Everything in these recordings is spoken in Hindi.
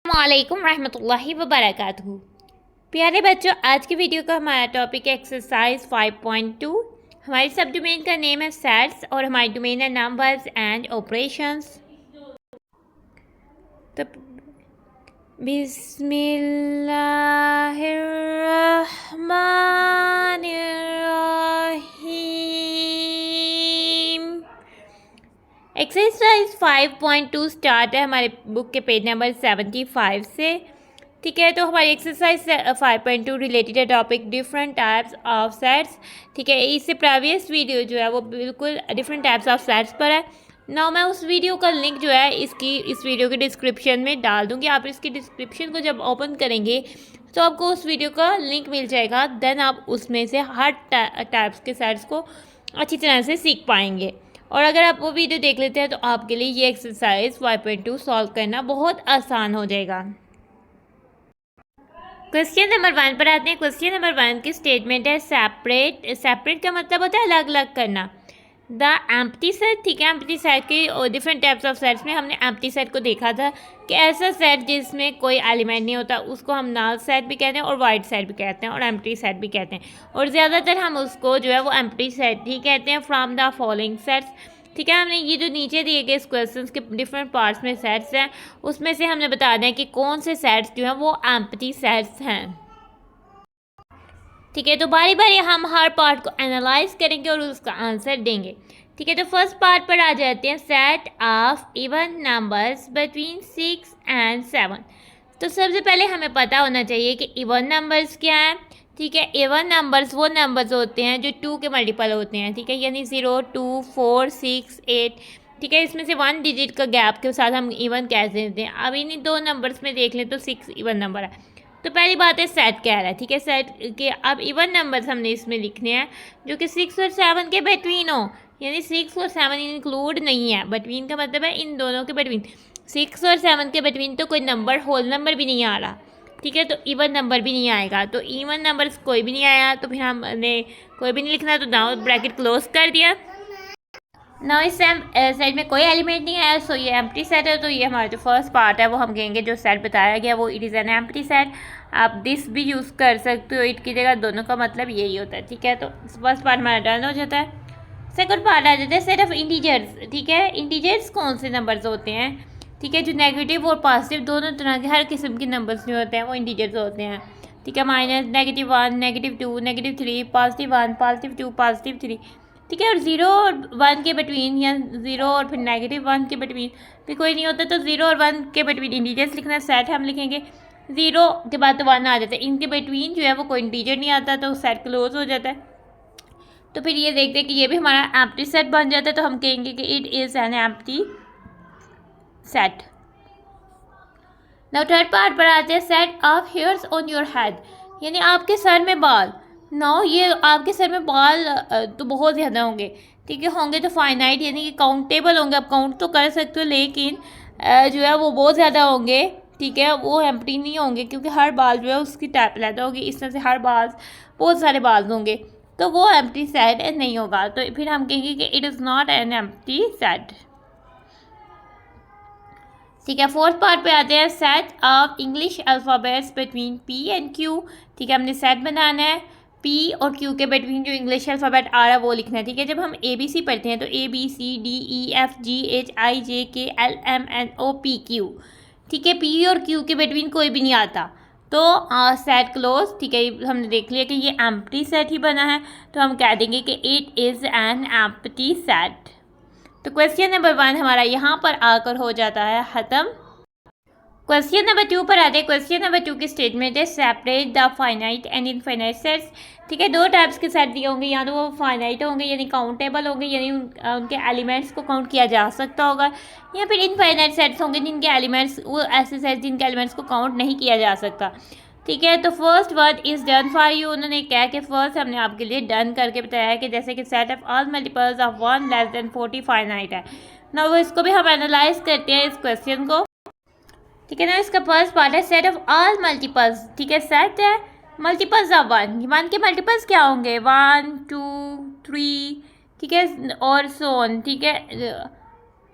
वालेकुम रहमतुल्लाहि व बरकातहू। प्यारे बच्चों, आज की वीडियो का हमारा टॉपिक है एक्सरसाइज 5.2। हमारी सब डोमेन का नेम है सेट्स और हमारी डोमेन है नंबर्स एंड ऑपरेशंस। तो बिस्मिल्लाहिर्रहमानिर्रहीम। एक्सरसाइज 5.2 स्टार्ट है हमारे बुक के पेज नंबर 75 से। ठीक है, तो हमारी एक्सरसाइज 5.2 रिलेटेड है topic different types of sets. ठीक है, इससे प्रीवियस वीडियो जो है वो बिल्कुल डिफरेंट टाइप्स ऑफ सेट्स पर है ना। मैं उस वीडियो का लिंक जो है इस वीडियो के डिस्क्रिप्शन में डाल दूँगी। आप इसकी डिस्क्रिप्शन को जब ओपन करेंगे तो आपको उस वीडियो का लिंक मिल जाएगा। देन आप उसमें से हर टाइप्स के सेट्स को अच्छी तरह से सीख पाएंगे। और अगर आप वो वीडियो देख लेते हैं तो आपके लिए ये एक्सरसाइज 5.2 सॉल्व करना बहुत आसान हो जाएगा। क्वेश्चन नंबर 1 पर आते हैं। क्वेश्चन नंबर 1 की स्टेटमेंट है सेपरेट। सेपरेट का मतलब होता है अलग अलग करना। The empty set. ठीक है, एम्प्टी सेट के डिफरेंट टाइप्स ऑफ सेट्स में हमने एम्प्टी सेट को देखा था कि ऐसा सेट जिसमें कोई एलिमेंट नहीं होता उसको हम नल सेट भी कहते हैं और वाइड सेट भी कहते हैं और एम्प्टी सेट भी कहते हैं। और ज़्यादातर हम उसको जो है वो एम्प्टी सेट ही कहते हैं। From the following sets. ठीक है, हमने ये जो नीचे दिए गए इस क्वेश्चन के डिफरेंट पार्ट्स में सेट्स हैं उसमें से हमने बता दें कि कौन से सेट्स जो हैं वो एम्प्टी सेट्स हैं। ठीक है, तो बारी बारी हम हर पार्ट को एनालाइज करेंगे और उसका आंसर देंगे। ठीक है, तो फर्स्ट पार्ट पर आ जाते हैं। Set of even numbers between 6 and 7। तो सबसे पहले हमें पता होना चाहिए कि इवन नंबर्स क्या हैं। ठीक है, इवन नंबर्स वो नंबर्स होते हैं जो 2 के मल्टीपल होते हैं। ठीक है, यानी 0, 2, 4, 6, 8। ठीक है, इसमें से 1 डिजिट का गैप के साथ हम इवन कैसे देते हैं। अब इन्हीं दो नंबर्स में देख लें तो 6 इवन नंबर है। तो पहली बात है सेट कह रहा है। ठीक है, सेट के अब इवन नंबर्स हमने इसमें लिखने हैं जो कि 6 और 7 के बिटवीन हो। यानी 6 और 7 इंक्लूड नहीं है। बिटवीन का मतलब है इन दोनों के बिटवीन। 6 और 7 के बिटवीन तो कोई नंबर होल नंबर भी नहीं आ रहा। ठीक है, तो इवन नंबर भी नहीं आएगा। तो इवन नंबर्स कोई भी नहीं आया तो फिर हमने कोई भी नहीं लिखना, तो नाउ ब्रैकेट क्लोज कर दिया। ना इस सेट में कोई एलिमेंट नहीं है, सो ये एम्प्टी सेट है। तो ये हमारा जो फर्स्ट पार्ट है वो हम कहेंगे जो सेट बताया गया वो it is an empty set. आप दिस भी यूज़ कर सकते हो इट की जगह, दोनों का मतलब यही होता है। ठीक है, तो फर्स्ट पार्ट हमारा डन हो जाता है। सेकंड पार्ट आ जाता है सेट ऑफ इंटीजर्स। ठीक है, इंटीजर्स कौन से नंबर्स होते हैं। ठीक है, जो नेगेटिव और पॉजिटिव दोनों तरह के हर किस्म के नंबर्स जो होते हैं वो इंटीजर्स होते हैं। ठीक है, -, -1, -2, -3, +1, +2, +3। ठीक है, और 0 और 1 के बिटवीन या 0 और फिर -1 के बिटवीन भी कोई नहीं होता। तो 0 और 1 के बिटवीन इंटीजर्स लिखना सेट हम लिखेंगे। 0 के बाद तो 1 आ जाता है, इनके बिटवीन जो है वो कोई इंटीजर नहीं आता तो सेट क्लोज हो जाता है। तो फिर ये देखते हैं कि ये भी हमारा एम्प्टी सेट बन जाता है। तो हम कहेंगे कि it is an empty set. Now third part पर आते हैं set of hairs on your head. यानी आपके सर में बाल। नाउ ये आपके सर में बाल तो बहुत ज़्यादा होंगे। ठीक है, होंगे तो फाइनाइट यानी कि काउंटेबल होंगे। आप काउंट तो कर सकते हो लेकिन जो है वो बहुत ज़्यादा होंगे। ठीक है, वो एम्प्टी नहीं होंगे क्योंकि हर बाल जो है उसकी टाइप अलग होगी। इस तरह से हर बाल बहुत सारे बाल होंगे तो वो एम्प्टी सेट नहीं होगा। तो फिर हम कहेंगे कि it is not an empty set. ठीक है, फोर्थ पार्ट पे आते हैं set of English alphabets between P and Q। ठीक है, हमने सेट बनाना है P और Q के बिटवीन जो इंग्लिश अल्फ़ाबेट आ रहा है वो लिखना है। ठीक है, जब हम ABC पढ़ते हैं तो ABCDEFGHIJKLMNOPQ। ठीक है, P और Q के बिटवीन कोई भी नहीं आता तो सेट क्लोज। ठीक है, हमने देख लिया कि ये एम्प्टी सेट ही बना है तो हम कह देंगे कि it is an empty set. तो क्वेश्चन नंबर 1 हमारा यहाँ पर आकर हो जाता है ख़त्म। क्वेश्चन नंबर 2 पर आते हैं। क्वेश्चन नंबर 2 की स्टेटमेंट है separate the finite and infinite sets. ठीक है, दो टाइप्स के सेट दिए होंगे, या तो वो फाइनाइट होंगे यानी काउंटेबल होंगे यानी उनके एलिमेंट्स को काउंट किया जा सकता होगा, या फिर इनफाइनाइट सेट्स होंगे जिनके एलिमेंट्स वो ऐसे सेट्स जिनके एलिमेंट्स को काउंट नहीं किया जा सकता। ठीक है, तो first word is done for you. उन्होंने क्या कि फर्स्ट हमने आपके लिए डन करके बताया है कि जैसे कि set of all multiples of 1 less than 40 finite है ना। वो इसको भी हम एनालाइज करते हैं इस क्वेश्चन को। ठीक है ना, इसका फर्स्ट पार्ट है सेट ऑफ ऑल मल्टीपल्स। ठीक है, सेट है मल्टीपल्स ऑफ 1 के मल्टीपल्स क्या होंगे 1, 2, 3। ठीक है, और सो ऑन। ठीक है,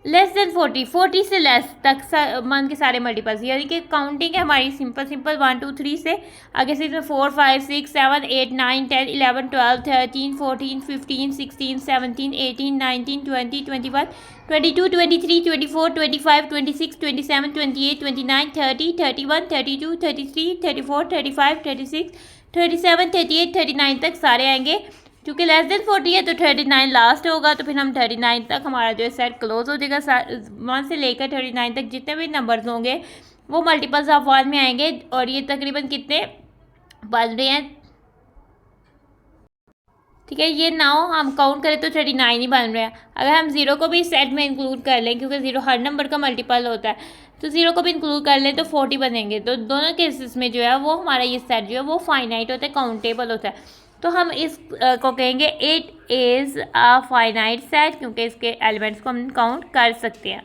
लेस देन 40, 40 से लेस तक मान के सारे मल्टीपल्स, यानी कि काउंटिंग है हमारी सिंपल 1 2 3 से आगे से इसमें 4 5 6 7 8 9 10 11 12 13 14 15 16 17 18 19 20 21 22 23 24 25 26 27 28 29 30 31 32 33 34 35 36 37 38 39 तक सारे आएंगे। क्योंकि लेस देन 40 है तो 39 लास्ट होगा, तो फिर हम 39 तक हमारा जो है सेट क्लोज हो जाएगा। 1 से लेकर 39 तक जितने भी नंबर्स होंगे वो मल्टीपल्स ऑफ 1 में आएंगे। और ये तकरीबन कितने बन रहे हैं, ठीक है, ये नाउ हम काउंट करें तो 39 ही बन रहे हैं। अगर हम 0 को भी सेट में इंक्लूड कर लें, क्योंकि 0 हर नंबर का मल्टीपल होता है, तो 0 को भी इंक्लूड कर लें तो 40 बनेंगे। तो दोनों केसेस में जो है वो हमारा ये सेट जो है वो फाइनाइट होता है, काउंटेबल होता है। तो हम इस को कहेंगे it is a finite set, क्योंकि इसके एलिमेंट्स को हम काउंट कर सकते हैं।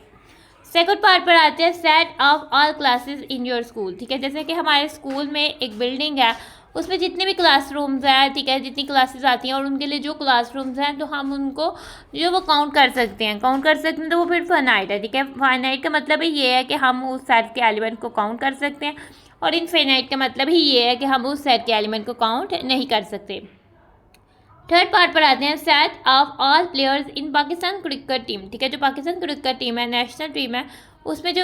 सेकंड पार्ट पर आते हैं set of all classes in your school. ठीक है, जैसे कि हमारे स्कूल में एक बिल्डिंग है, उसमें जितने भी क्लासरूम्स हैं, ठीक है, जितनी क्लासेस आती हैं और उनके लिए जो क्लासरूम्स हैं, तो हम उनको जो वो काउंट कर सकते हैं, तो वो फिर फाइनाइट है। ठीक है, फाइनाइट का मतलब ही ये है कि हम उस सेट के एलिमेंट को काउंट कर सकते हैं, और इनफाइनाइट का मतलब ही ये है कि हम उस सेट के एलिमेंट को काउंट नहीं कर सकते। थर्ड पार्ट पर आते हैं set of all players in Pakistan cricket team. ठीक है, जो पाकिस्तान क्रिकेट टीम है, नेशनल टीम है, उसमें जो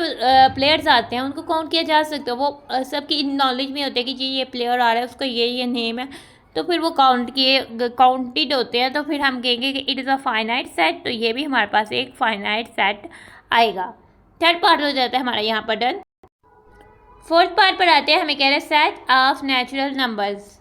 प्लेयर्स आते हैं उनको काउंट किया जा सकता है। वो सबकी नॉलेज में होता है कि जी ये प्लेयर आ रहा है, उसका ये नेम है, तो फिर वो काउंटेड होते हैं। तो फिर हम कहेंगे कि it is a finite set, तो ये भी हमारे पास एक फाइनाइट सेट आएगा। थर्ड पार्ट हो जाता है हमारा यहाँ पर डन। फोर्थ पार्ट पर आते हैं, हमें कह रहे हैं सेट ऑफ नेचुरल नंबर्स।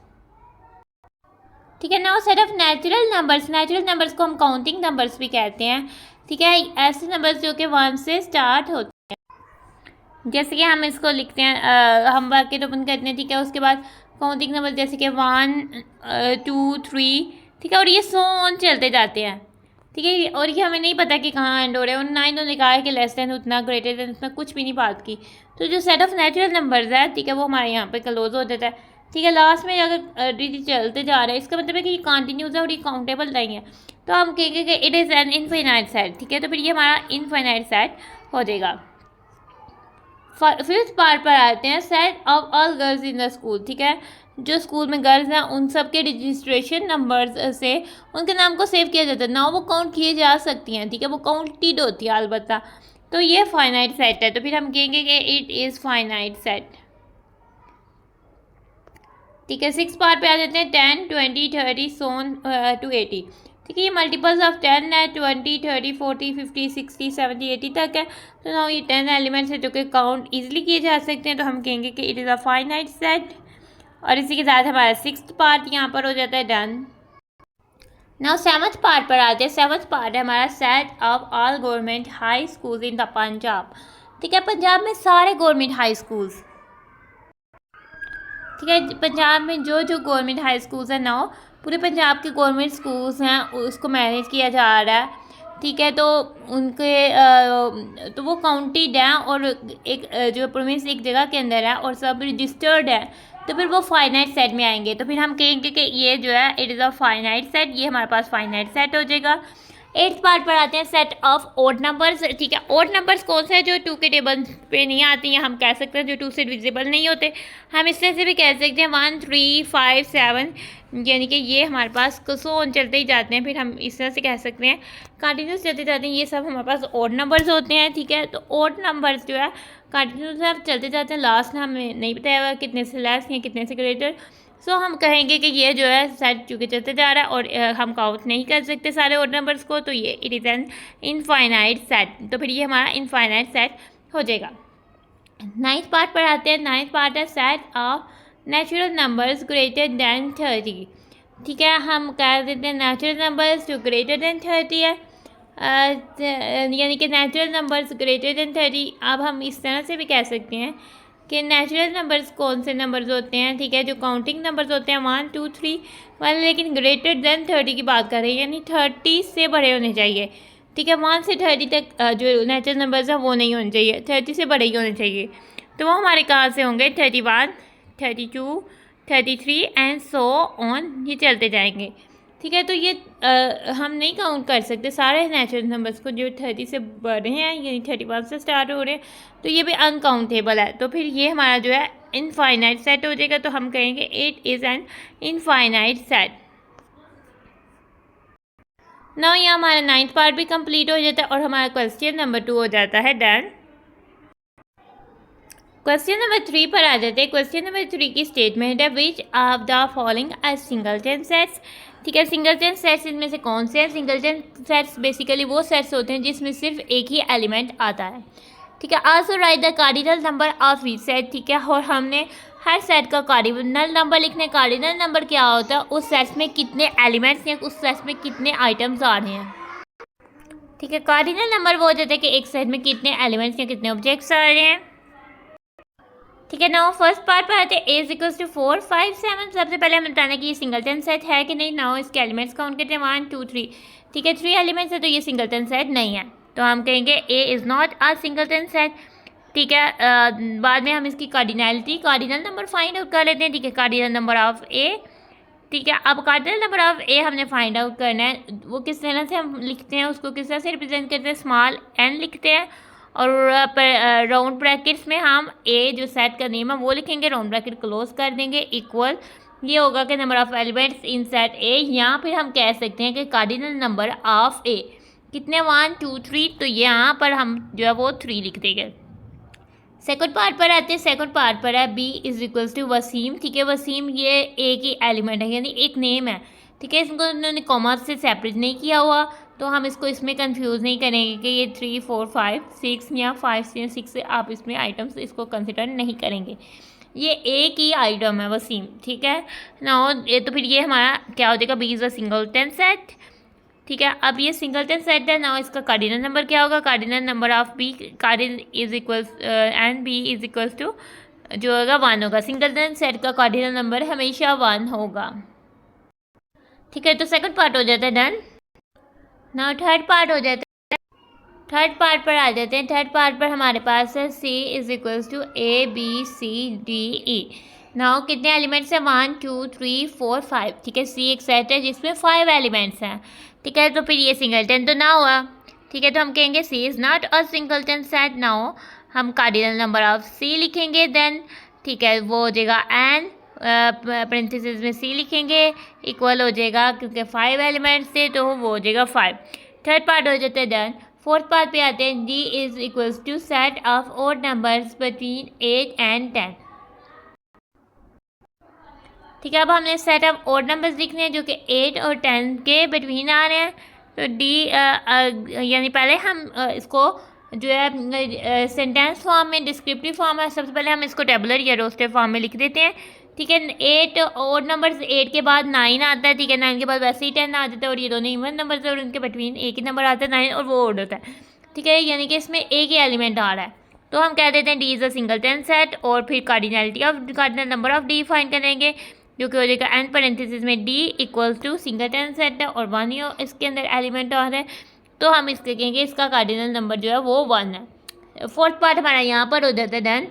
ठीक है, now set of natural numbers को हम काउंटिंग नंबर्स भी कहते हैं। ठीक है, ऐसे नंबर्स जो कि 1 से स्टार्ट होते हैं, जैसे कि हम इसको लिखते हैं, हम ब्रैकेट ओपन करते हैं। ठीक है, उसके बाद काउंटिंग नंबर जैसे कि 1 2 3, ठीक है, और ये सो ऑन चलते जाते हैं। ठीक है, और ये हमें नहीं पता कि कहाँ एंड हो रहे हैं। और ना इन्होंने कहा है कि लेस देन उतना, ग्रेटर देन उतना, कुछ भी नहीं बात की। तो जो सेट ऑफ नेचुरल नंबर्स है, ठीक है, वो हमारे यहाँ पे क्लोज हो जाता है। ठीक है, लास्ट में अगर डी चलते जा रहे हैं, इसका मतलब है कि ये कंटिन्यूस है और ये काउंटेबल नहीं है, तो हम कहेंगे कि it is an infinite set. ठीक है, तो फिर ये हमारा इनफाइनाइट सेट हो जाएगा। फिफ्थ पार्ट पर आते हैं set of all girls in the school. ठीक है, जो स्कूल में गर्ल्स हैं उन सब के रजिस्ट्रेशन नंबर्स से उनके नाम को सेव किया जाता है ना, वो काउंट किए जा सकती हैं। ठीक है, वो काउंटेड होती है अलबत्ता, तो ये फाइनाइट सेट है। तो फिर हम कहेंगे कि इट इज़ फाइनाइट सेट। ठीक है, सिक्स पार्ट पे आ जाते हैं 10 20 30 सोन टू 80। ठीक है, ये मल्टीपल्स ऑफ 10 है, 20 30 40 50 60 70 80 तक है। तो ना ये 10 एलिमेंट्स है जो कि काउंट ईजिली किए जा सकते हैं, तो हम कहेंगे कि it is a finite set. और इसी के साथ हमारा सिक्स्थ पार्ट यहाँ पर हो जाता है डन। नाउ सेवन्थ पार्ट पर आते हैं। सेवन्थ पार्ट है हमारा set of all government high schools in the Punjab. ठीक है, पंजाब में सारे गवर्नमेंट हाई स्कूल्स, ठीक है, पंजाब में जो जो गवर्नमेंट हाई स्कूल्स हैं ना, पूरे पंजाब के गवर्नमेंट स्कूल्स हैं उसको मैनेज किया जा रहा है। ठीक है, तो उनके तो वो काउंटेड हैं और एक जो प्रोविंस एक जगह के अंदर है और सब रजिस्टर्ड है, तो फिर वो फाइनाइट सेट में आएंगे। तो फिर हम कहेंगे कि ये जो है it is a finite set, ये हमारे पास फाइनाइट सेट हो जाएगा। एट्थ पार्ट पर आते हैं सेट ऑफ ओड नंबर्स। ठीक है, ओड नंबर्स कौन से हैं जो 2 के टेबल पे नहीं आती हैं, हम कह सकते हैं जो 2 से डिविजिबल नहीं होते। हम इस तरह से भी कह सकते हैं 1 3 5 7, यानी कि ये हमारे पास कसों चलते ही जाते हैं। फिर हम इस तरह से कह सकते हैं कंटिन्यूस चलते जाते हैं, ये सब हमारे पास ओड नंबर्स होते हैं। ठीक है, तो ओड नंबर्स जो है कंटिन्यूस चलते जाते हैं, लास्ट में हमें नहीं बताया हुआ कितने से लेस या कितने से ग्रेटर। सो हम कहेंगे कि ये जो है सेट चूँकि चलते जा रहा है और हम काउंट नहीं कर सकते सारे ओड नंबर्स को, तो ये it is an infinite set. तो फिर ये हमारा इनफाइनाइट सेट हो जाएगा। नाइन्थ पार्ट पर आते हैं। नाइन्थ पार्ट है set of natural numbers greater than 30। ठीक है, हम कह देते हैं नेचुरल नंबर्स जो ग्रेटर दैन 30 है, यानी कि नेचुरल नंबर्स ग्रेटर दैन 30। अब हम इस तरह से भी कह सकते हैं कि नेचुरल नंबर्स कौन से नंबर्स होते हैं, ठीक है, जो काउंटिंग नंबर्स होते हैं 1 2 3 वाले, लेकिन ग्रेटर देन 30 की बात कर रहे हैं, यानी 30 से बड़े होने चाहिए। ठीक है, 1 से 30 तक जो नेचुरल नंबर्स हैं वो नहीं होने चाहिए, 30 से बड़े ही होने चाहिए। तो वो हमारे कहाँ से होंगे 31 32 33 एंड सो ऑन, ये चलते जाएंगे। ठीक है, तो ये हम नहीं काउंट कर सकते सारे नेचुरल नंबर्स को जो 30 से बड़े हैं, यानी 31 से स्टार्ट हो रहे हैं, तो ये भी अनकाउंटेबल है। तो फिर ये हमारा जो है इनफाइनाइट सेट हो जाएगा। तो हम कहेंगे it is an infinite set. Now ये हमारा 9th पार्ट भी कंप्लीट हो जाता है और हमारा क्वेश्चन नंबर 2 हो जाता है डन। क्वेश्चन नंबर 3 पर आ जाते हैं। क्वेश्चन नंबर 3 की स्टेटमेंट है which of the following are singleton sets. ठीक है, सिंगलटन सेट्स इनमें से कौन से हैं? सिंगलटन सेट्स बेसिकली वो सेट्स होते हैं जिसमें सिर्फ एक ही एलिमेंट आता है। ठीक है, also right the cardinal number of each set. ठीक है, और हमने हर सेट का कार्डिनल नंबर लिखने। कार्डिनल नंबर क्या होता है? उस सेट में कितने एलिमेंट्स या उस सेट में कितने आइटम्स आ रहे हैं। ठीक है, कार्डिनल नंबर वो हो जाता है कि एक सेट में कितने एलिमेंट्स या कितने ऑब्जेक्ट्स आ रहे हैं। ठीक है, नाउ फर्स्ट पार्ट पर आते हैं ए इक्वल टू 4 5 7। सबसे पहले हमें बताना है कि ये सिंगलटन सेट है कि नहीं। नाउ इसके एलिमेंट्स काउंट करते हैं 1 2 3। ठीक है, 3 एलिमेंट्स है तो ये सिंगलटन सेट नहीं है, तो हम कहेंगे A is not a singleton set. ठीक है, बाद में हम इसकी कार्डिनल नंबर फाइंड आउट कर लेते हैं। ठीक है, कार्डिनल नंबर ऑफ ए। ठीक है, अब कार्डिनल नंबर ऑफ ए हमने फाइंड आउट करना है। वो किस तरह से हम लिखते हैं, उसको किस तरह से रिप्रेजेंट करते हैं? स्मॉल एन लिखते हैं और राउंड ब्रैकेट्स में हम ए जो सेट का नेम है वो लिखेंगे, राउंड ब्रैकेट क्लोज कर देंगे, इक्वल ये होगा कि number of elements in set ए। यहाँ फिर हम कह सकते हैं कि कार्डिनल नंबर ऑफ ए कितने 1 2 3, तो यहाँ पर हम जो है वो 3 लिख देंगे। सेकंड पार्ट पर आते हैं। सेकंड पार्ट पर है बी इज इक्वल्स टू वसीम। ठीक है, वसीम ये एक ही एलिमेंट है यानी एक नेम है। ठीक है, इसको उन्होंने कॉमा से सेपरेट नहीं किया हुआ, तो हम इसको इसमें कंफ्यूज नहीं करेंगे कि ये 3 4 5 6 या 5 या 6 से आप इसमें आइटम्स इसको कंसिडर नहीं करेंगे। ये एक ही आइटम है वसीम। ठीक है, ना ये तो फिर ये हमारा क्या हो जाएगा? B is a singleton set. ठीक है, अब ये सिंगलटन सेट है ना, इसका कार्डिनल नंबर क्या होगा? Cardinal number of B cardinal is equals and B is equals to जो होगा 1 होगा। सिंगलटन सेट का कार्डिनल नंबर हमेशा 1 होगा। ठीक है, तो सेकंड पार्ट हो जाता है डन। ना थर्ड पार्ट हो जाता है। थर्ड पार्ट पर आ जाते हैं। थर्ड पार्ट पर हमारे पास है C is equals to A B C D E. Now कितने एलिमेंट्स हैं? 1 2 3 4 5। ठीक है, सी एक सेट है जिसमें 5 एलिमेंट्स हैं। ठीक है, तो फिर ये सिंगलटन तो ना हुआ। ठीक है, तो हम कहेंगे C is not a singleton set. Now हम कार्डिनल नंबर ऑफ सी लिखेंगे देन। ठीक है, वो हो जाएगा एन पैरेंथेसिस में सी लिखेंगे, इक्वल हो जाएगा क्योंकि 5 एलिमेंट्स थे तो वो हो जाएगा 5। थर्ड पार्ट हो जाता है डन। फोर्थ पार्ट पे आते हैं। D is equals to set of odd numbers between 8 and 10। ठीक है, अब हमने सेट ऑफ ऑड नंबर्स लिखने हैं जो कि 8 और 10 के बिटवीन आ रहे हैं। तो डी यानी पहले हम इसको जो है सेंटेंस फॉर्म में, डिस्क्रिप्टिव फॉर्म है, सबसे पहले हम इसको टेबुलर या रोस्टेड फॉर्म में लिख देते हैं। ठीक है, 8 ऑड नंबर्स 8 के बाद 9 आता है। ठीक है, 9 के बाद वैसे ही 10 आ जाता है और ये दोनों इवन नंबर्स और उनके बिटवीन एक ही नंबर आता है 9 और वो ऑड होता है। ठीक है, यानी कि इसमें एक ही एलिमेंट आ रहा है, तो हम कह देते हैं D is a singleton set और फिर cardinality of cardinal number of D find करेंगे जो कि हो जाएगा एन पैरेंथेसिस में D equals to singleton set है और 1 ही इसके अंदर एलिमेंट आ रहा है, तो हम इसके कहेंगे इसका कार्डिनल नंबर जो है वो 1 है। फोर्थ पार्ट हमारा यहाँ पर हो जाता है डन।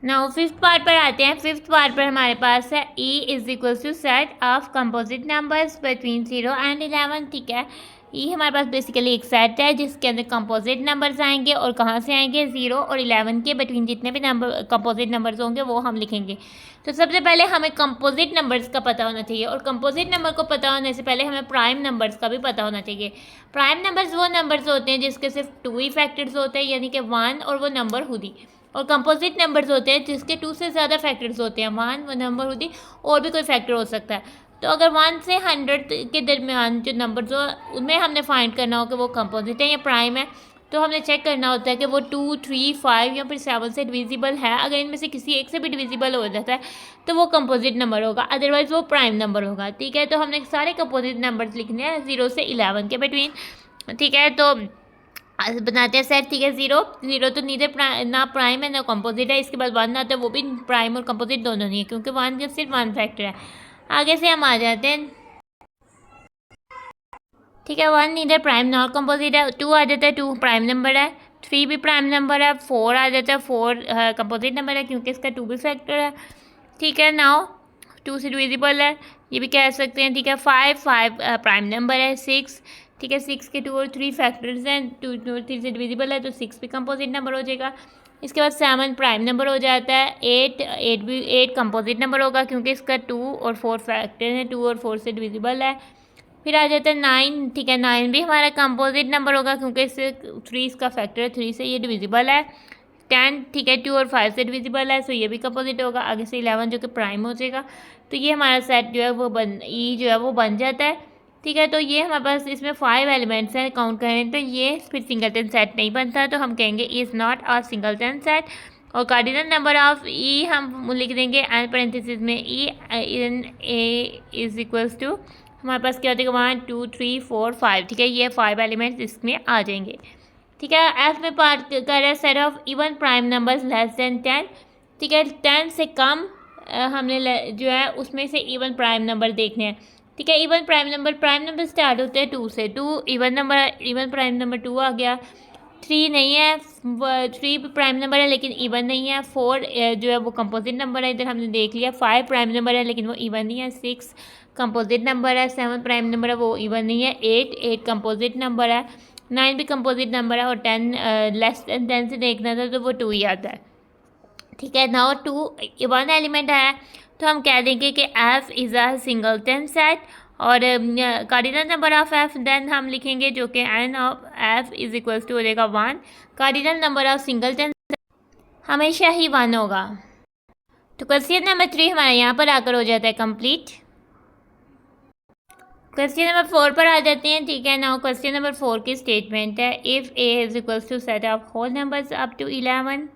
नाउ फिफ्थ पार्ट पर आते हैं। फिफ्थ पार्ट पर हमारे पास है E is equals to set of composite numbers between 0 and 11। ठीक है, ये हमारे पास बेसिकली एक सेट है जिसके अंदर कंपोजिट नंबर्स आएंगे और कहाँ से आएंगे? 0 और 11 के बिटवीन जितने भी नंबर कंपोजिट नंबर्स होंगे वो हम लिखेंगे। तो सबसे पहले हमें कंपोजिट नंबर्स का पता होना चाहिए और कंपोजिट नंबर को पता होने से पहले हमें प्राइम नंबर्स का भी पता होना चाहिए। प्राइम नंबर्स वो नंबर्स होते हैं जिसके सिर्फ 2 ही फैक्टर्स होते हैं, यानी कि 1 और वो नंबर खुद ही। और कंपोजिट नंबर्स होते हैं जिसके 2 से ज़्यादा फैक्टर्स होते हैं, 1 वो नंबर खुद ही और भी कोई फैक्टर हो सकता है। तो अगर 1 से 100 के दरमियान जो नंबर्स हो उनमें हमने फाइंड करना हो कि वो कंपोजिट है या प्राइम है, तो हमने चेक करना होता है कि वो 2 3 5 या फिर 7 से डिविजिबल है। अगर इनमें से किसी एक से भी डिविजिबल हो जाता है तो वो कंपोजिट नंबर होगा, अदरवाइज़ वो प्राइम नंबर होगा। ठीक है, तो हमने सारे कंपोजिट नंबर्स लिखने हैं 0 से 11 के बिटवीन। ठीक है, तो बनाते हैं सेट। ठीक है, 0 तो नीदर ना प्राइम है ना कंपोजिट है। इसके बाद 1 आता है, वो भी प्राइम और कंपोजिट दोनों नहीं है क्योंकि 1 जो सिर्फ 1 फैक्टर है। आगे से हम आ जाते हैं। ठीक है, 1 नीदर प्राइम नॉट कंपोजिट है। 2 आ जाता है, 2 प्राइम नंबर है। 3 भी प्राइम नंबर है। 4 आ जाता है, 4 कंपोजिट नंबर है क्योंकि इसका 2 भी फैक्टर है। ठीक है, नाउ 2 से डिविजिबल है। ये भी कह सकते हैं, ठीक है। 5 प्राइम नंबर है। 6, ठीक है, 6 के 2 और 3 फैक्टर्स हैं, 2 और 3 से डिविजिबल है तो 6 भी कंपोजिट नंबर हो जाएगा। इसके बाद 7 प्राइम नंबर हो जाता है। 8 कंपोजिट नंबर होगा क्योंकि इसका 2 और 4 फैक्टर है, 2 और 4 से डिविजिबल है। फिर आ जाता है 9, ठीक है, 9 भी हमारा कंपोजिट नंबर होगा क्योंकि इससे 3 इसका फैक्टर है, 3 से ये डिविजिबल है। 10, ठीक है, 2 और 5 से डिविजिबल है, सो ये भी कंपोजिट होगा। आगे से 11 जो कि प्राइम हो जाएगा। तो ये हमारा सेट जो है वो जो है वो बन जाता है, ठीक है। तो ये हमारे पास इसमें 5 एलिमेंट्स हैं, काउंट करें तो ये फिर सिंगलटन सेट नहीं बनता, तो हम कहेंगे is not a singleton set. और कार्डिनल नंबर ऑफ ई हम लिख देंगे एंड पैरेंथेसिस में ई इन ए इज इक्वल्स टू, हमारे पास क्या हो जाएगा 1 2 3 4 5, ठीक है। ये 5 एलिमेंट्स इसमें आ जाएंगे, ठीक है। एफ में पार्ट कर रहा है set of even prime numbers less than 10, ठीक है। 10 से कम हमने जो है उसमें से इवन प्राइम नंबर देखने हैं, ठीक है। इवन प्राइम नंबर स्टार्ट होते हैं 2 से। 2 इवन प्राइम नंबर 2 आ गया। 3 नहीं है, 3 प्राइम नंबर है लेकिन इवन नहीं है। 4 जो है वो कंपोजिट नंबर है, इधर हमने देख लिया। 5 प्राइम नंबर है लेकिन वो इवन नहीं है। 6 कंपोजिट नंबर है। 7 प्राइम नंबर है, वो इवन नहीं है। 8 कंपोजिट नंबर है। 9 भी कंपोजिट नंबर है। और 10 लेस देन 10 से देखना था तो वो 2 ही आता है, ठीक है। नाउ 2 1 एलिमेंट है तो हम कह देंगे कि F is a singleton set. और cardinal number of F then हम लिखेंगे जो कि N of F is equals to हो जाएगा 1। कार्डिनल नंबर ऑफ सिंगलटन हमेशा ही 1 होगा। तो क्वेश्चन नंबर 3 हमारा यहाँ पर आकर हो जाता है कंप्लीट। क्वेश्चन नंबर 4 पर आ जाते हैं, ठीक है। नाउ क्वेश्चन नंबर 4 की स्टेटमेंट है if A is equals to set of whole numbers up to 11।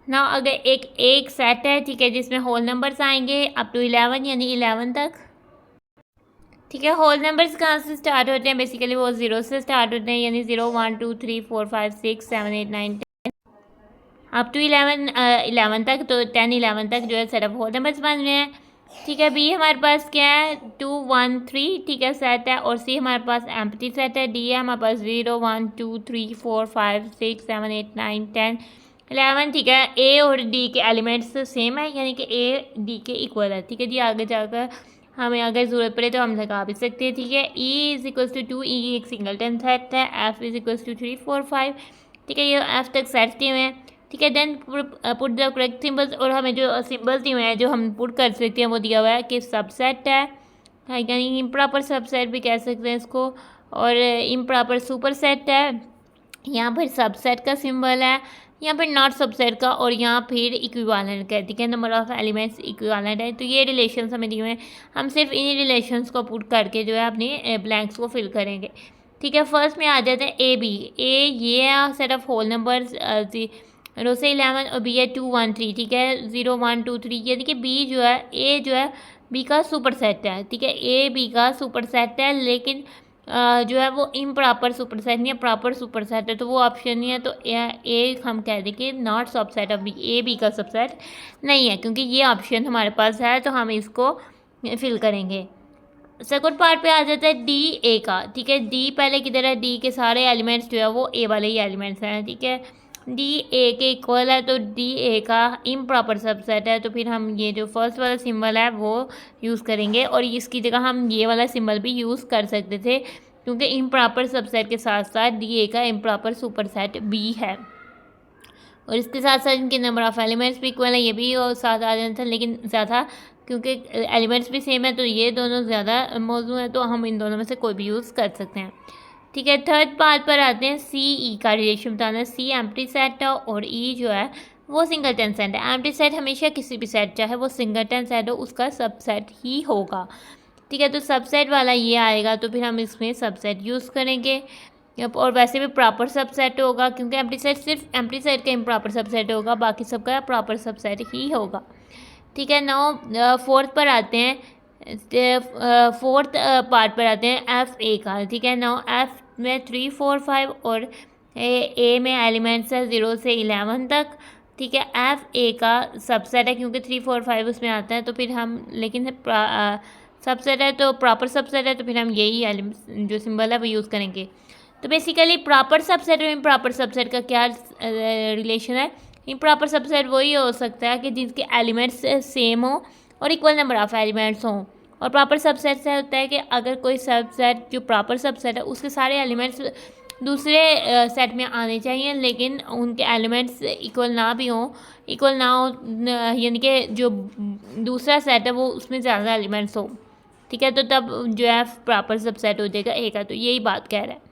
ना अगर एक सेट है, ठीक है, जिसमें होल नंबर्स आएंगे अप टू 11 यानी 11 तक, ठीक है। होल नंबर्स कहाँ से स्टार्ट होते हैं, बेसिकली वो 0 से स्टार्ट होते हैं, यानी 0 1 2 3 4 5 6 7 8 9 10 अप टू 11 तक। तो 10 11 तक जो है सेट ऑफ होल नंबर्स बन रहे हैं, ठीक है। बी हमारे पास क्या है 2 1 3, ठीक है, सेट है। और सी हमारे पास एम्प्टी सेट है। डी है हमारे पास 0 1 2 3 4 5 6 7 8 9 10 11, ठीक है। ए और डी के एलिमेंट्स सेम है यानी कि ए डी के इक्वल है, ठीक है जी। आगे जाकर हमें अगर ज़रूरत पड़े तो हम लगा भी सकते हैं, ठीक है। E is equals to 2, E एक सिंगलटन सेट है। एफ इज इक्वल्स टू 3 4 5, ठीक है, ये एफ तक सेट दिए हुए हैं, ठीक है। Then put the correct symbols, और हमें जो सिम्बल्स दिए हुए हैं जो हम पुट कर सकते हैं वो दिया हुआ है कि सबसेट है, यानी इम्प्रॉपर सबसेट भी कह सकते हैं इसको। और इम्प्रॉपर सुपर सेट है, यहाँ पर सबसेट का सिंबल है, यहाँ पर नॉट सबसेट का, और यहाँ फिर इक्विवेलेंट का, ठीक है। नंबर ऑफ एलिमेंट्स इक्विवेलेंट है। तो ये रिलेशंस हमें दिए हुए हैं, हम सिर्फ इन्हीं रिलेशंस को पुट करके जो है अपने ब्लैंक्स को फिल करेंगे, ठीक है। फर्स्ट में आ जाते हैं ए बी। ए ये है सेट ऑफ होल नंबर्स 0 से 11, और बी है 2 1 3, ठीक है, 0 1 2 3, यानी कि बी जो है ए जो है बी का सुपर सेट है, ठीक है। ए बी का सुपर सेट है लेकिन जो है वो इम्प्रॉपर सुपर सेट नहीं है, प्रॉपर सुपर सेट है, तो वो ऑप्शन नहीं है। तो ए हम कह दें कि not subset of B, A B का सबसेट नहीं है क्योंकि ये ऑप्शन हमारे पास है, तो हम इसको फिल करेंगे। सेकंड पार्ट पे आ जाता है डी ए का, ठीक है। डी पहले किधर है, डी के सारे एलिमेंट्स जो है वो ए वाले ही एलिमेंट्स हैं, ठीक है। डी ए के इक्वल है तो डी ए का इम्प्रॉपर सबसेट है, तो फिर हम ये जो फर्स्ट वाला सिंबल है वो यूज़ करेंगे, और इसकी जगह हम ये वाला सिंबल भी यूज़ कर सकते थे क्योंकि इम्प्रॉपर सबसेट के साथ साथ डी ए का इम्प्रॉपर सुपर सेट भी है। और इसके साथ साथ इनके नंबर ऑफ़ एलिमेंट्स भी इक्वल है, ये भी और साथ आ जाता है, लेकिन ज़्यादा क्योंकि एलिमेंट्स भी सेम है तो ये दोनों ज़्यादा मौजू है, तो हम इन दोनों में से कोई भी यूज़ कर सकते हैं, ठीक है। थर्ड पार्ट पर आते हैं, सी ई का रिलेशन बताना है। सी एम्प्टी सेट है और ई जो है वो सिंगलटन सेट है। एम्प्टी सेट हमेशा किसी भी सेट चाहे वो सिंगलटन सेट हो उसका सबसेट ही होगा, ठीक है। तो सबसेट वाला ये आएगा तो फिर हम इसमें सबसेट यूज़ करेंगे, और वैसे भी प्रॉपर सबसेट होगा क्योंकि एम्प्टी सेट सिर्फ एम्प्टी सेट का इम्प्रॉपर सबसेट होगा, बाकी सबका प्रॉपर सबसेट ही होगा, ठीक है। नाउ फोर्थ पर आते हैं, फोर्थ पार्ट पर आते हैं एफ ए का, ठीक है। नाउ एफ में 3 4 5 और ए में एलिमेंट्स है 0 से 11 तक, ठीक है। एफ ए का सबसेट है क्योंकि 3 4 5 उसमें आता है, तो फिर हम लेकिन सबसेट है तो प्रॉपर सबसेट है, तो फिर हम यही जो सिंबल है वो यूज़ करेंगे। तो बेसिकली प्रॉपर सबसेट और इम्प्रॉपर सबसेट का क्या रिलेशन है। इम्प्रॉपर सबसेट वही हो सकता है कि जिसके एलिमेंट्स सेम हो और इक्वल नंबर ऑफ एलिमेंट्स हों। और प्रॉपर सबसेट से होता है कि अगर कोई सबसेट जो प्रॉपर सबसेट है उसके सारे एलिमेंट्स दूसरे सेट में आने चाहिए, लेकिन उनके एलिमेंट्स इक्वल ना भी हों, इक्वल ना हो, यानी कि जो दूसरा सेट है वो उसमें ज़्यादा एलिमेंट्स हो, ठीक है, तो तब जो है प्रॉपर सबसेट हो जाएगा ए का। तो यही बात कह रहा है।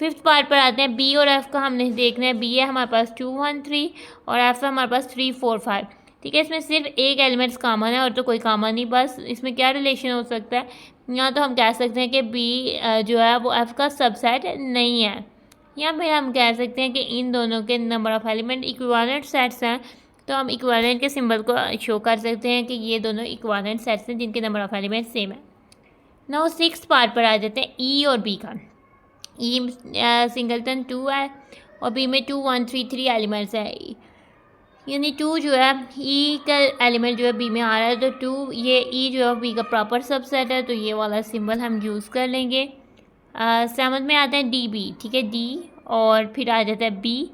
फिफ्थ पार्ट पर आते हैं। बी और एफ़ का हमने देखना है। बी है हमारे पास 2 1 3 और एफ़ है हमारे पास 3 4 5, ठीक है। इसमें सिर्फ एक एलिमेंट्स कॉमन है और तो कोई कॉमन नहीं, बस इसमें क्या रिलेशन हो सकता है, या तो हम कह सकते हैं कि बी जो है वो एफ़ का सबसेट नहीं है, या फिर हम कह सकते हैं कि इन दोनों के number of element equivalent sets हैं। तो हम इक्विवेलेंट के सिंबल को शो कर सकते हैं कि ये दोनों इक्विवेलेंट सेट्स हैं जिनके नंबर ऑफ़ एलिमेंट सेम है। नाउ सिक्स्थ पार्ट पर आ जाते हैं ई और बी का। ई सिंगलटन 2 है और बी में 2 1 3 3 एलिमेंट्स है, यानी 2 जो है ई का एलिमेंट जो है बी में आ रहा है, तो 2 ये ई जो है बी का प्रॉपर सबसेट है, तो ये वाला सिंबल हम यूज़ कर लेंगे। सेवंथ में आते हैं डी बी, ठीक है, डी और फिर आ जाता है बी,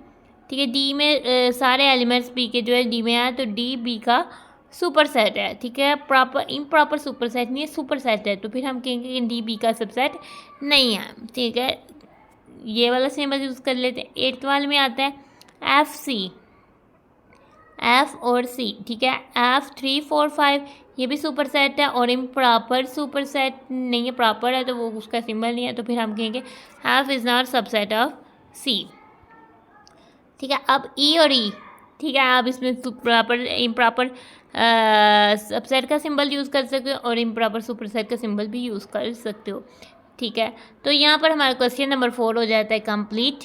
ठीक है। डी में सारे एलिमेंट्स बी के जो है डी में आए, तो डी बी का सुपर सेट है, ठीक है। प्रॉपर इम्प्रॉपर सुपर सेट नहीं है, सुपर सेट है, तो फिर हम कहेंगे कि डी बी का सबसेट नहीं है, ठीक है। ये वाला सिंबल यूज़ कर लेते हैं। एट्थ वाले में आता है एफ सी, एफ और सी, ठीक है। एफ 3 4 5 ये भी सुपर सेट है और इम्प्रॉपर सुपर सेट नहीं है, प्रॉपर है तो वो उसका सिंबल नहीं है, तो फिर हम कहेंगे F is not subset of C, ठीक है। अब ई और ई, ठीक है, आप इसमें प्रॉपर इम्प्रॉपर सबसेट का सिंबल यूज़ कर सकते हो और इम्प्रॉपर सुपर सेट का सिंबल भी यूज़ कर सकते हो, ठीक है। तो यहाँ पर हमारा क्वेश्चन नंबर 4 हो जाता है कंप्लीट।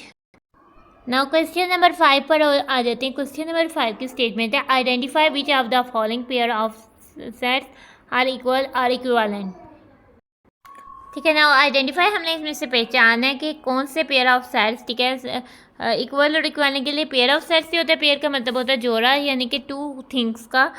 नाउ क्वेश्चन नंबर 5 पर आ जाते हैं। क्वेश्चन नंबर 5 की स्टेटमेंट है identify which of the following pair of sets are equal or equivalent, ठीक है। ना आइडेंटिफाई हमने इसमें से पहचाना है कि कौन से पेयर ऑफ सेट्स, ठीक है, इक्वल और इक्वालिटी के लिए पेयर ऑफ सेट्स ही होता है। पेयर का मतलब होता है जोड़ा, यानी कि टू थिंग्स का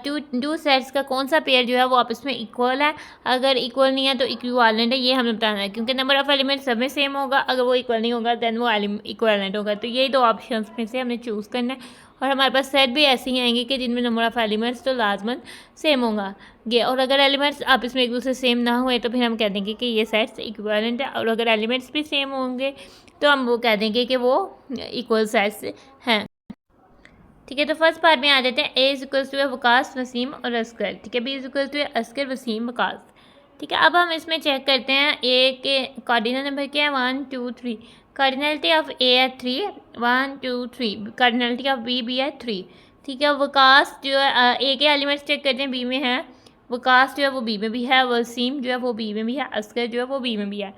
टू सेट्स का कौन सा पेयर जो है वो आपस में इक्वल है। अगर इक्वल नहीं है तो इक्विवेलेंट है, ये हमें बताना है, क्योंकि नंबर ऑफ एलिमेंट सब में सेम होगा। अगर वो इक्वल नहीं होगा देन वो इक्विवेलेंट होगा। तो यही दो ऑप्शंस में से हमने चूज़ करना है। और हमारे पास सेट भी ऐसे ही आएंगे कि जिनमें नंबर ऑफ़ एलिमेंट्स तो लाजमन सेम होगा ये। और अगर एलिमेंट्स आपस में एक दूसरे सेम ना हुए तो फिर हम कह देंगे कि ये सेट्स इक्विवेलेंट है। और अगर एलिमेंट्स भी सेम होंगे तो हम वो कह देंगे कि वो इक्वल सेट्स हैं, ठीक है। तो फर्स्ट पार्ट में आ जाते हैं। A is equal to Waqas Wasim और असगर, ठीक है। B is equal to Asghar Wasim Waqas, ठीक है। अब हम इसमें चेक करते हैं ए के कार्डिनल नंबर क्या है 1 2 3, कार्डिनलिटी ऑफ ए है 3 1 2 3, कार्डिनलिटी ऑफ बी है 3, ठीक है। वकास जो है ए के एलिमेंट्स चेक करते हैं, बी में है, वकास जो है वो बी में भी है, वसीम जो है वो बी में भी है, असगर जो है वो बी में भी है,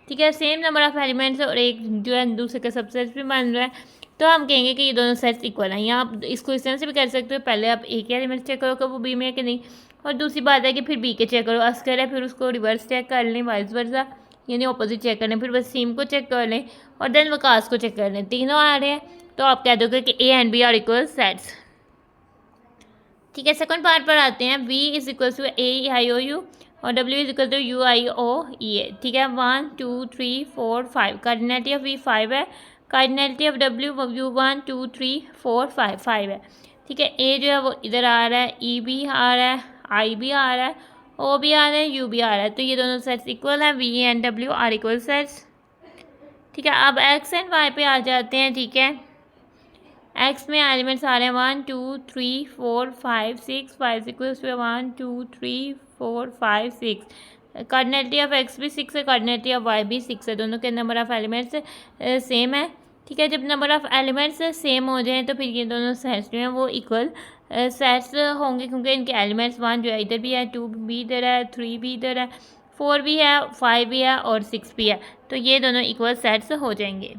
ठीक है। सेम नंबर ऑफ एलिमेंट्स और एक जो है दूसरे का सबसेट भी मान रहा है, तो हम कहेंगे कि ये दोनों सेट्स इक्वल हैं। या आप इसको इस तरह से भी कर सकते हो, पहले आप ए के एलिमेंट्स चेक करो कि वो बी में है कि नहीं, और दूसरी बात है कि फिर बी के चेक करो, असगर है फिर उसको रिवर्स चेक कर लें, वाइस वर्सा यानी ऑपोजिट चेक कर लें, फिर वसीम को चेक कर लें और देन वकास को चेक कर लें। तीनों आ रहे हैं तो आप कह दोगे कि A and B are equal sets, ठीक है। सेकंड पार्ट पर आते हैं। B is equal to A I O U और W is equal to U I O E A, ठीक है। 1 2 3 4 5, कार्डिनलिटी ऑफ बी 5 है, कार्डिनलिटी ऑफ डब्ल्यू 1 2 3 4 5 5 है, ठीक है। ए जो है वो इधर आ रहा है, ई भी आ रहा है, आई भी आ रहा है, ओ भी आ रहा है, यू भी आ रहा है, तो ये दोनों सेट्स इक्वल हैं। V and W are equal sets, ठीक है। अब एक्स एंड वाई पे आ जाते हैं, ठीक है। एक्स में एलिमेंट्स आ रहे हैं 1 2 3 4 5 6, 5 equals to 1 2 3 4 5 6, cardinality of X भी 6 है, कार्डिनलिटी ऑफ वाई भी 6 है, दोनों के नंबर ऑफ एलिमेंट्स सेम है, ठीक है। जब नंबर ऑफ एलिमेंट्स सेम हो जाएं तो फिर ये दोनों सेट्स जो हैं वो इक्वल सेट्स होंगे, क्योंकि इनके एलिमेंट्स 1 जो है इधर भी है, 2 भी इधर है, 3 भी इधर है, 4 भी है, 5 भी है और 6 भी है, तो ये दोनों इक्वल सेट्स हो जाएंगे,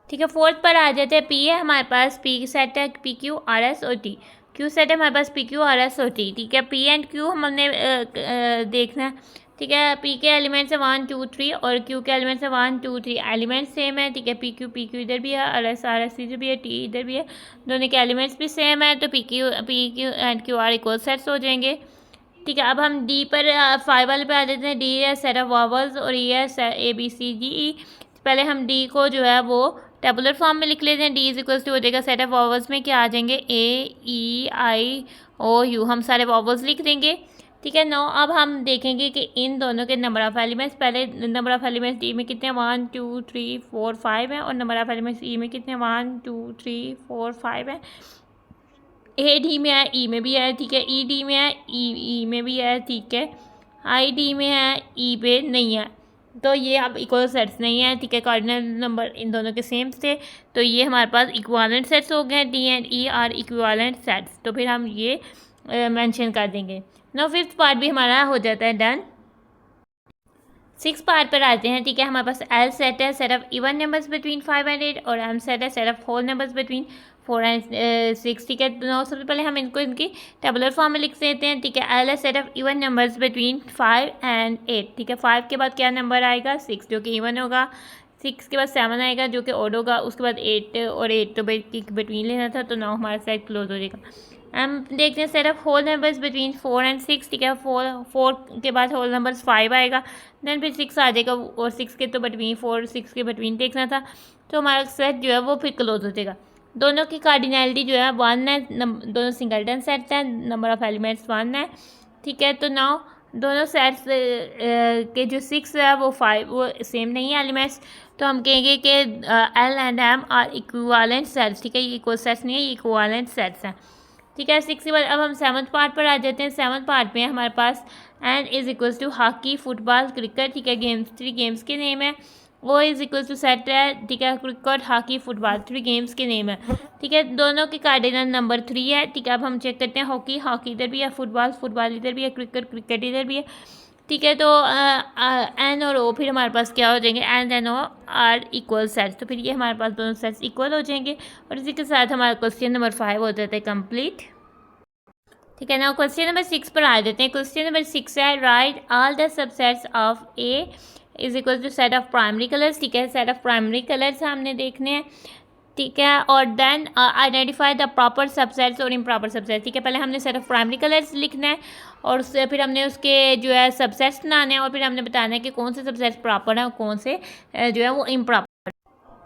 ठीक है। फोर्थ पर आ जाते हैं। पी है हमारे पास, पी सेट है पी क्यू आर एस और टी, क्यू सेट है हमारे पास पी क्यू आर एस और टी, ठीक है। पी एंड क्यू हमने देखना है, ठीक है। पी के एलिमेंट्स है 1 2 3 और क्यू के एलिमेंट्स है 1 2 3, एलिमेंट्स सेम है, ठीक है। पी क्यू इधर भी है, आर एस इधर भी है, टी इधर भी है, दोनों के एलिमेंट्स भी सेम है, तो P Q and Q R equal sets हो जाएंगे, ठीक है। अब हम डी पर 5 वाले पे आ जाते हैं। डी है सेट ऑफ वावल्स और ई है ए बी सी डी ई। पहले हम डी को जो है वो टेबुलर फॉर्म में लिख लेते हैं। डी इज इक्वल्स टू हो जाएगा सेट ऑफ वॉवल्स में क्या आ जाएंगे, ए ई आई ओ यू, हम सारे वॉवल्स लिख देंगे। ठीक है। नो अब हम देखेंगे कि इन दोनों के नंबर ऑफ एलिमेंट्स, पहले नंबर ऑफ एलिमेंट्स डी में कितने हैं, 1 2 3 4 5 हैं, और नंबर ऑफ एलिमेंट्स ई में कितने हैं, 1 2 3 4 5 हैं। ए डी में है, ई में भी है, ठीक है, ई डी में है, ई में भी है, ठीक है, आई डी में है, ई पे नहीं है, तो ये अब इक्वल सेट्स नहीं है। ठीक है, कार्डिनल नंबर इन दोनों के सेम थे, तो ये हमारे पास इक्वालेंट सेट्स हो गए, D and E R equivalent sets, तो फिर हम ये मेंशन कर देंगे। नो फिफ्थ पार्ट भी हमारा हो जाता है डन। सिक्स पार्ट पर आते हैं। ठीक है, हमारे पास एल सेट है, set of even numbers between 5 and 8, और एम सेट है, set of whole numbers between 4 and 6। ठीक है, तो सबसे पहले हम इनको इनकी टेबुलर फॉर्म में लिख देते हैं। ठीक है, एल है set of even numbers between 5 and 8। ठीक है, 5 के बाद क्या नंबर आएगा, 6 जो कि इवन होगा, 6 के बाद 7 आएगा जो कि ऑड होगा, उसके बाद 8 और 8 तो बिटवीन लेना था, तो 9 हमारा सेट क्लोज हो जाएगा। हम देखते हैं set of whole numbers between 4 and 6। ठीक है, 4 के बाद होल नंबर्स 5 आएगा, देन फिर 6 आ जाएगा, और 6 के तो बिटवीन 4 6 के बिटवीन देखना था, तो हमारा सेट जो है वो फिर क्लोज हो जाएगा। दोनों की कार्डिनैलिटी जो है 1 है, दोनों सिंगलटन सेट्स हैं, नंबर ऑफ एलिमेंट्स 1 है। ठीक है, तो नाउ दोनों सेट्स के जो 6 है वो 5 वो सेम नहीं है एलिमेंट्स, तो हम कहेंगे कि L and M are equivalent sets. ठीक है, ये इक्वल सेट्स नहीं है, ये इक्विवेलेंट सेट्स हैं। ठीक है, 6 के बाद अब हम 7th पार्ट पर आ जाते हैं। 7th पार्ट में हमारे पास N is equals to hockey, football, cricket. ठीक है, गेम्स 3 गेम्स के नेम है। O is equals to set है। ठीक है, क्रिकेट, हॉकी, फुटबॉल 3 गेम्स के नेम है। ठीक है, दोनों के कार्डिनल नंबर 3 है। ठीक है, अब हम चेक करते हैं, हॉकी इधर भी है, फुटबॉल इधर भी है, क्रिकेट इधर भी है। ठीक है, तो एन और ओ फिर हमारे पास क्या हो जाएंगे, N O are equal sets, तो फिर ये हमारे पास दोनों सेट्स इक्वल हो जाएंगे, और इसी के साथ हमारा क्वेश्चन नंबर 5 हो जाता है कंप्लीट। ठीक है ना, क्वेश्चन नंबर 6 पर आ जाते हैं। क्वेश्चन नंबर 6 है, write all the subsets of A is equal to set of primary colours. ठीक है, सेट ऑफ प्राइमरी कलर्स हमने देखने हैं। ठीक है, और then identify the proper subsets और इम्प्रॉपर सबसेट्स। ठीक है, पहले हमने सेट ऑफ प्राइमरी कलर्स लिखना है, और उससे फिर हमने उसके जो है सबसेट्स बनाने हैं, और फिर हमने बताना है कि कौन से सबसेट्स प्रॉपर हैं और कौन से जो है वो इम्प्रॉपर।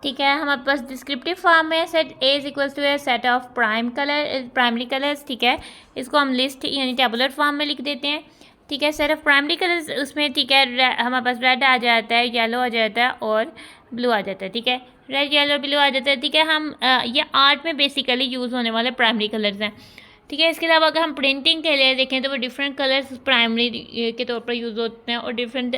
ठीक है, हमारे पास डिस्क्रिप्टिव फॉर्म में set A is equals to a set of primary colours. ठीक है, इसको हम लिस्ट यानी टेबुलर फॉर्म में लिख देते हैं। ठीक है, सेट ऑफ प्राइमरी कलर्स उसमें ठीक है हमारे पास रेड आ जाता है, येलो आ जाता है और ब्लू आ जाता है। ठीक है, रेड येलो ब्लू आ जाता है। ठीक है, हम ये आर्ट में बेसिकली यूज़ होने वाले प्राइमरी कलर्स हैं। ठीक है, इसके अलावा अगर हम प्रिंटिंग के लिए देखें तो वो डिफरेंट कलर्स प्राइमरी के तौर पर यूज़ होते हैं, और डिफरेंट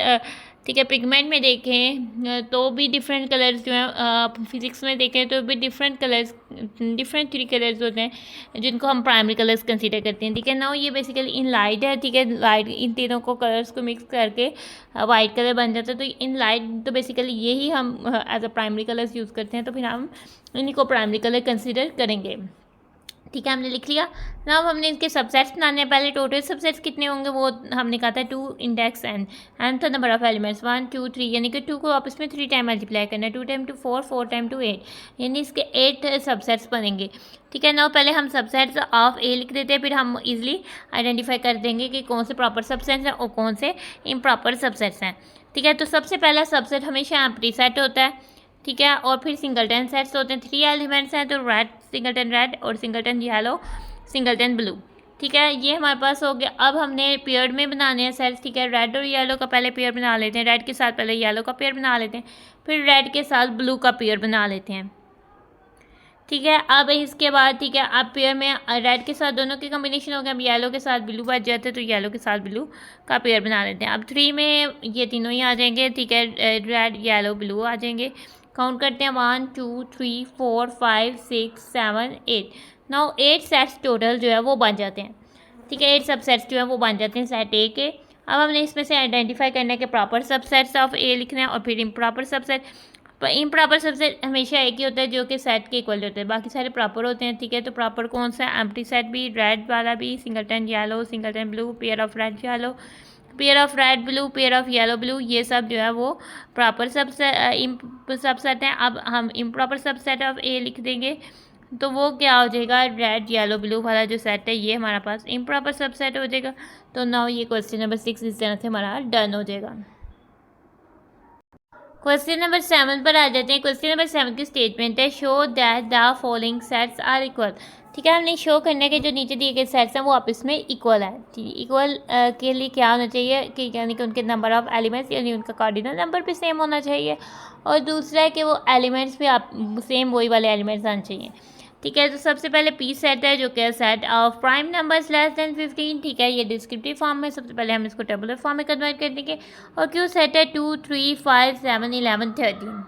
ठीक है पिगमेंट में देखें तो भी डिफरेंट कलर्स जो हैं, फिज़िक्स में देखें तो भी डिफरेंट 3 कलर्स होते हैं जिनको हम प्राइमरी कलर्स कंसीडर करते हैं। ठीक है, नाउ ये बेसिकली इन लाइट है। ठीक है, लाइट इन तीनों को कलर्स को मिक्स करके वाइट कलर बन जाता है, तो इन लाइट तो बेसिकली यही हम as a primary colours use करते हैं, तो फिर हम इन्हीं को प्राइमरी कलर कंसिडर करेंगे। ठीक है, हमने लिख लिया। ना अब हमने इसके सबसेट्स बनाने हैं। पहले टोटल सबसेट्स कितने होंगे वो हमने कहा था 2 इंडेक्स एन था नंबर ऑफ एलिमेंट्स 1 2 3, यानी कि 2 को आपस में 3 टाइम मल्टीप्लाई करना है, 2 टाइम टू 4 4 टाइम टू 8, यानी इसके 8 सबसेट्स बनेंगे। ठीक है, ना पहले हम सबसेट्स ऑफ ए लिख देते हैं, फिर हम इजीली आइडेंटिफाई कर देंगे कि कौन से प्रॉपर सबसेट्स हैं और कौन से इम्प्रॉपर सबसेट्स हैं। ठीक है, तो सबसे पहला सबसेट हमेशा एम्प्टी सेट होता है। ठीक है, और फिर सिंगलटन सेट्स होते हैं, 3 एलिमेंट्स हैं, तो रेड सिंगलटन रेड और सिंगलटन येलो सिंगलटन ब्लू। ठीक है, ये हमारे पास हो गया। अब हमने पेयर में बनाने हैं सेट्स। ठीक है, रेड और येलो का पहले पेयर बना लेते हैं, रेड के साथ पहले येलो का पेयर बना लेते हैं, फिर रेड के साथ ब्लू का पेयर बना लेते हैं। ठीक है, अब इसके बाद ठीक है अब पेयर में रेड के साथ दोनों के कॉम्बिनेशन हो गया, अब येलो के साथ ब्लू बच जाते हैं, तो येलो के साथ ब्लू का पेयर बना लेते हैं। अब 3 में ये तीनों ही आ जाएंगे। ठीक है, रेड येलो ब्लू आ जाएंगे। काउंट करते हैं 1 2 3 4 5 6 7 8। नाउ 8 सेट्स टोटल जो है वो बन जाते हैं। ठीक है, 8 सबसेट्स जो है वो बन जाते हैं सेट ए के। अब हमने इसमें से आइडेंटिफाई करना है कि प्रॉपर सबसेट्स ऑफ ए लिखना है, और फिर इम्प्रॉपर सबसेट। इम्प्रॉपर सबसेट हमेशा एक ही होता है जो कि सेट के इक्वल होते हैं, बाकी सारे प्रॉपर होते हैं। ठीक है, तो प्रॉपर कौन सा, एम्प्टी सेट भी, रेड वाला भी, singleton yellow singleton blue, pair of red yellow, pair of red blue, pair of yellow blue, ये सब जो है वो प्रॉपर सबसेट हैं। अब हम इम्प्रॉपर सबसेट ऑफ ए लिख देंगे, तो वो क्या हो जाएगा, रेड येलो ब्लू वाला जो सेट है ये हमारा पास इम्प्रॉपर सबसेट हो जाएगा। तो नाउ ये क्वेश्चन नंबर 6 इस तरह से हमारा डन हो जाएगा। क्वेश्चन नंबर 7 पर आ जाते हैं। क्वेश्चन नंबर 7 की स्टेटमेंट है show that the following sets are equal. ठीक है, हमने शो करने के जो नीचे दिए गए सेट्स हैं वो आपस में इक्वल है। ठीक है, इक्वल के लिए क्या होना चाहिए कि यानी कि उनके नंबर ऑफ एलिमेंट्स यानी उनका कार्डिनल नंबर भी सेम होना चाहिए, और दूसरा है कि वो एलिमेंट्स भी आप सेम वही वाले एलिमेंट्स आने चाहिए। ठीक है, तो सबसे पहले पी सेट है जो कि set of prime numbers less than 15। ठीक है, ये डिस्क्रिप्टिव फॉर्म में, सबसे पहले हम इसको टेबुलर फॉर्म में कन्वर्ट कर देंगे। और क्यू सेट है 2, 3, 5, 7, 11, 13।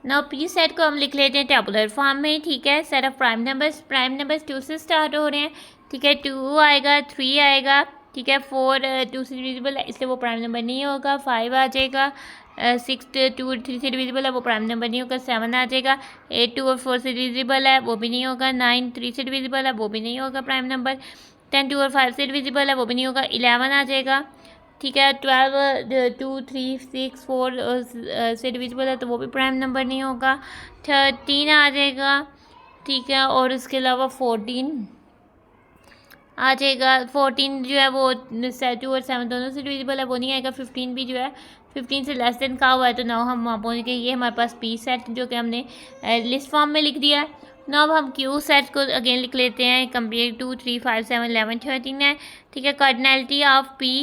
नाउ पी सेट को हम लिख लेते हैं टेबुलर फॉर्म में। ठीक है, सेट ऑफ प्राइम नंबर्स 2 से स्टार्ट हो रहे हैं। ठीक है, 2 आएगा, 3 आएगा। ठीक है, 4 2 से डिविजिबल है इसलिए वो प्राइम नंबर नहीं होगा। 5 आ जाएगा, 6 2 3 से डिविजिबल है वो प्राइम नंबर नहीं होगा। 7 आ जाएगा, 8 2 और 4 से डिविजिबल है वो भी नहीं होगा। 9 3 से डिविजिबल है वो भी नहीं होगा प्राइम नंबर। 10 2 और 5 से डिविजिबल है वो भी नहीं होगा। 11 आ जाएगा। ठीक है, 12 2 3 6 4 से डिविजिबल है तो वो भी प्राइम नंबर नहीं होगा। 13 आ जाएगा। ठीक है, और उसके अलावा 14 आ जाएगा। 14 जो है वो 2 और 7 दोनों से डिविजिबल है वो नहीं आएगा। 15 भी जो है 15 से लेस देन का हुआ है तो नाउ हम वहाँ पहुँच गए। ये हमारे पास पी सेट जो कि हमने लिस्ट फॉर्म में लिख दिया है। नाउ अब हम क्यू सेट को अगेन लिख लेते हैं। कंपेयर 2 3 5 7 11 13 है। ठीक है, कार्डिनैलिटी ऑफ पी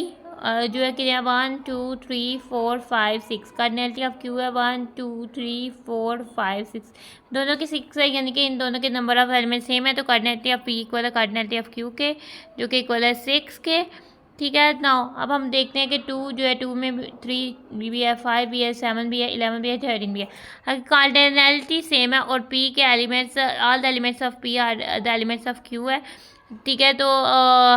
जो है कि 1 2 3 4 5 6। कार्डिनैलिटी ऑफ क्यू है 1 2 3 4 5 6। दोनों के 6 है यानी कि इन दोनों के नंबर ऑफ एलिमेंट सेम है तो कार्डिनैलिटी ऑफ पी इक्वल है कार्डिनैलिटी ऑफ क्यू के जो कि इक्वल है 6 के। ठीक है, नाउ अब हम देखते हैं कि 2 जो है 2 में 3 भी है, 5 भी है, 7 भी है, 11 भी है, 13 भी है। अगर कार्डिनैलिटी सेम है और पी के elements all the elements of P R the elements of Q है। ठीक है, तो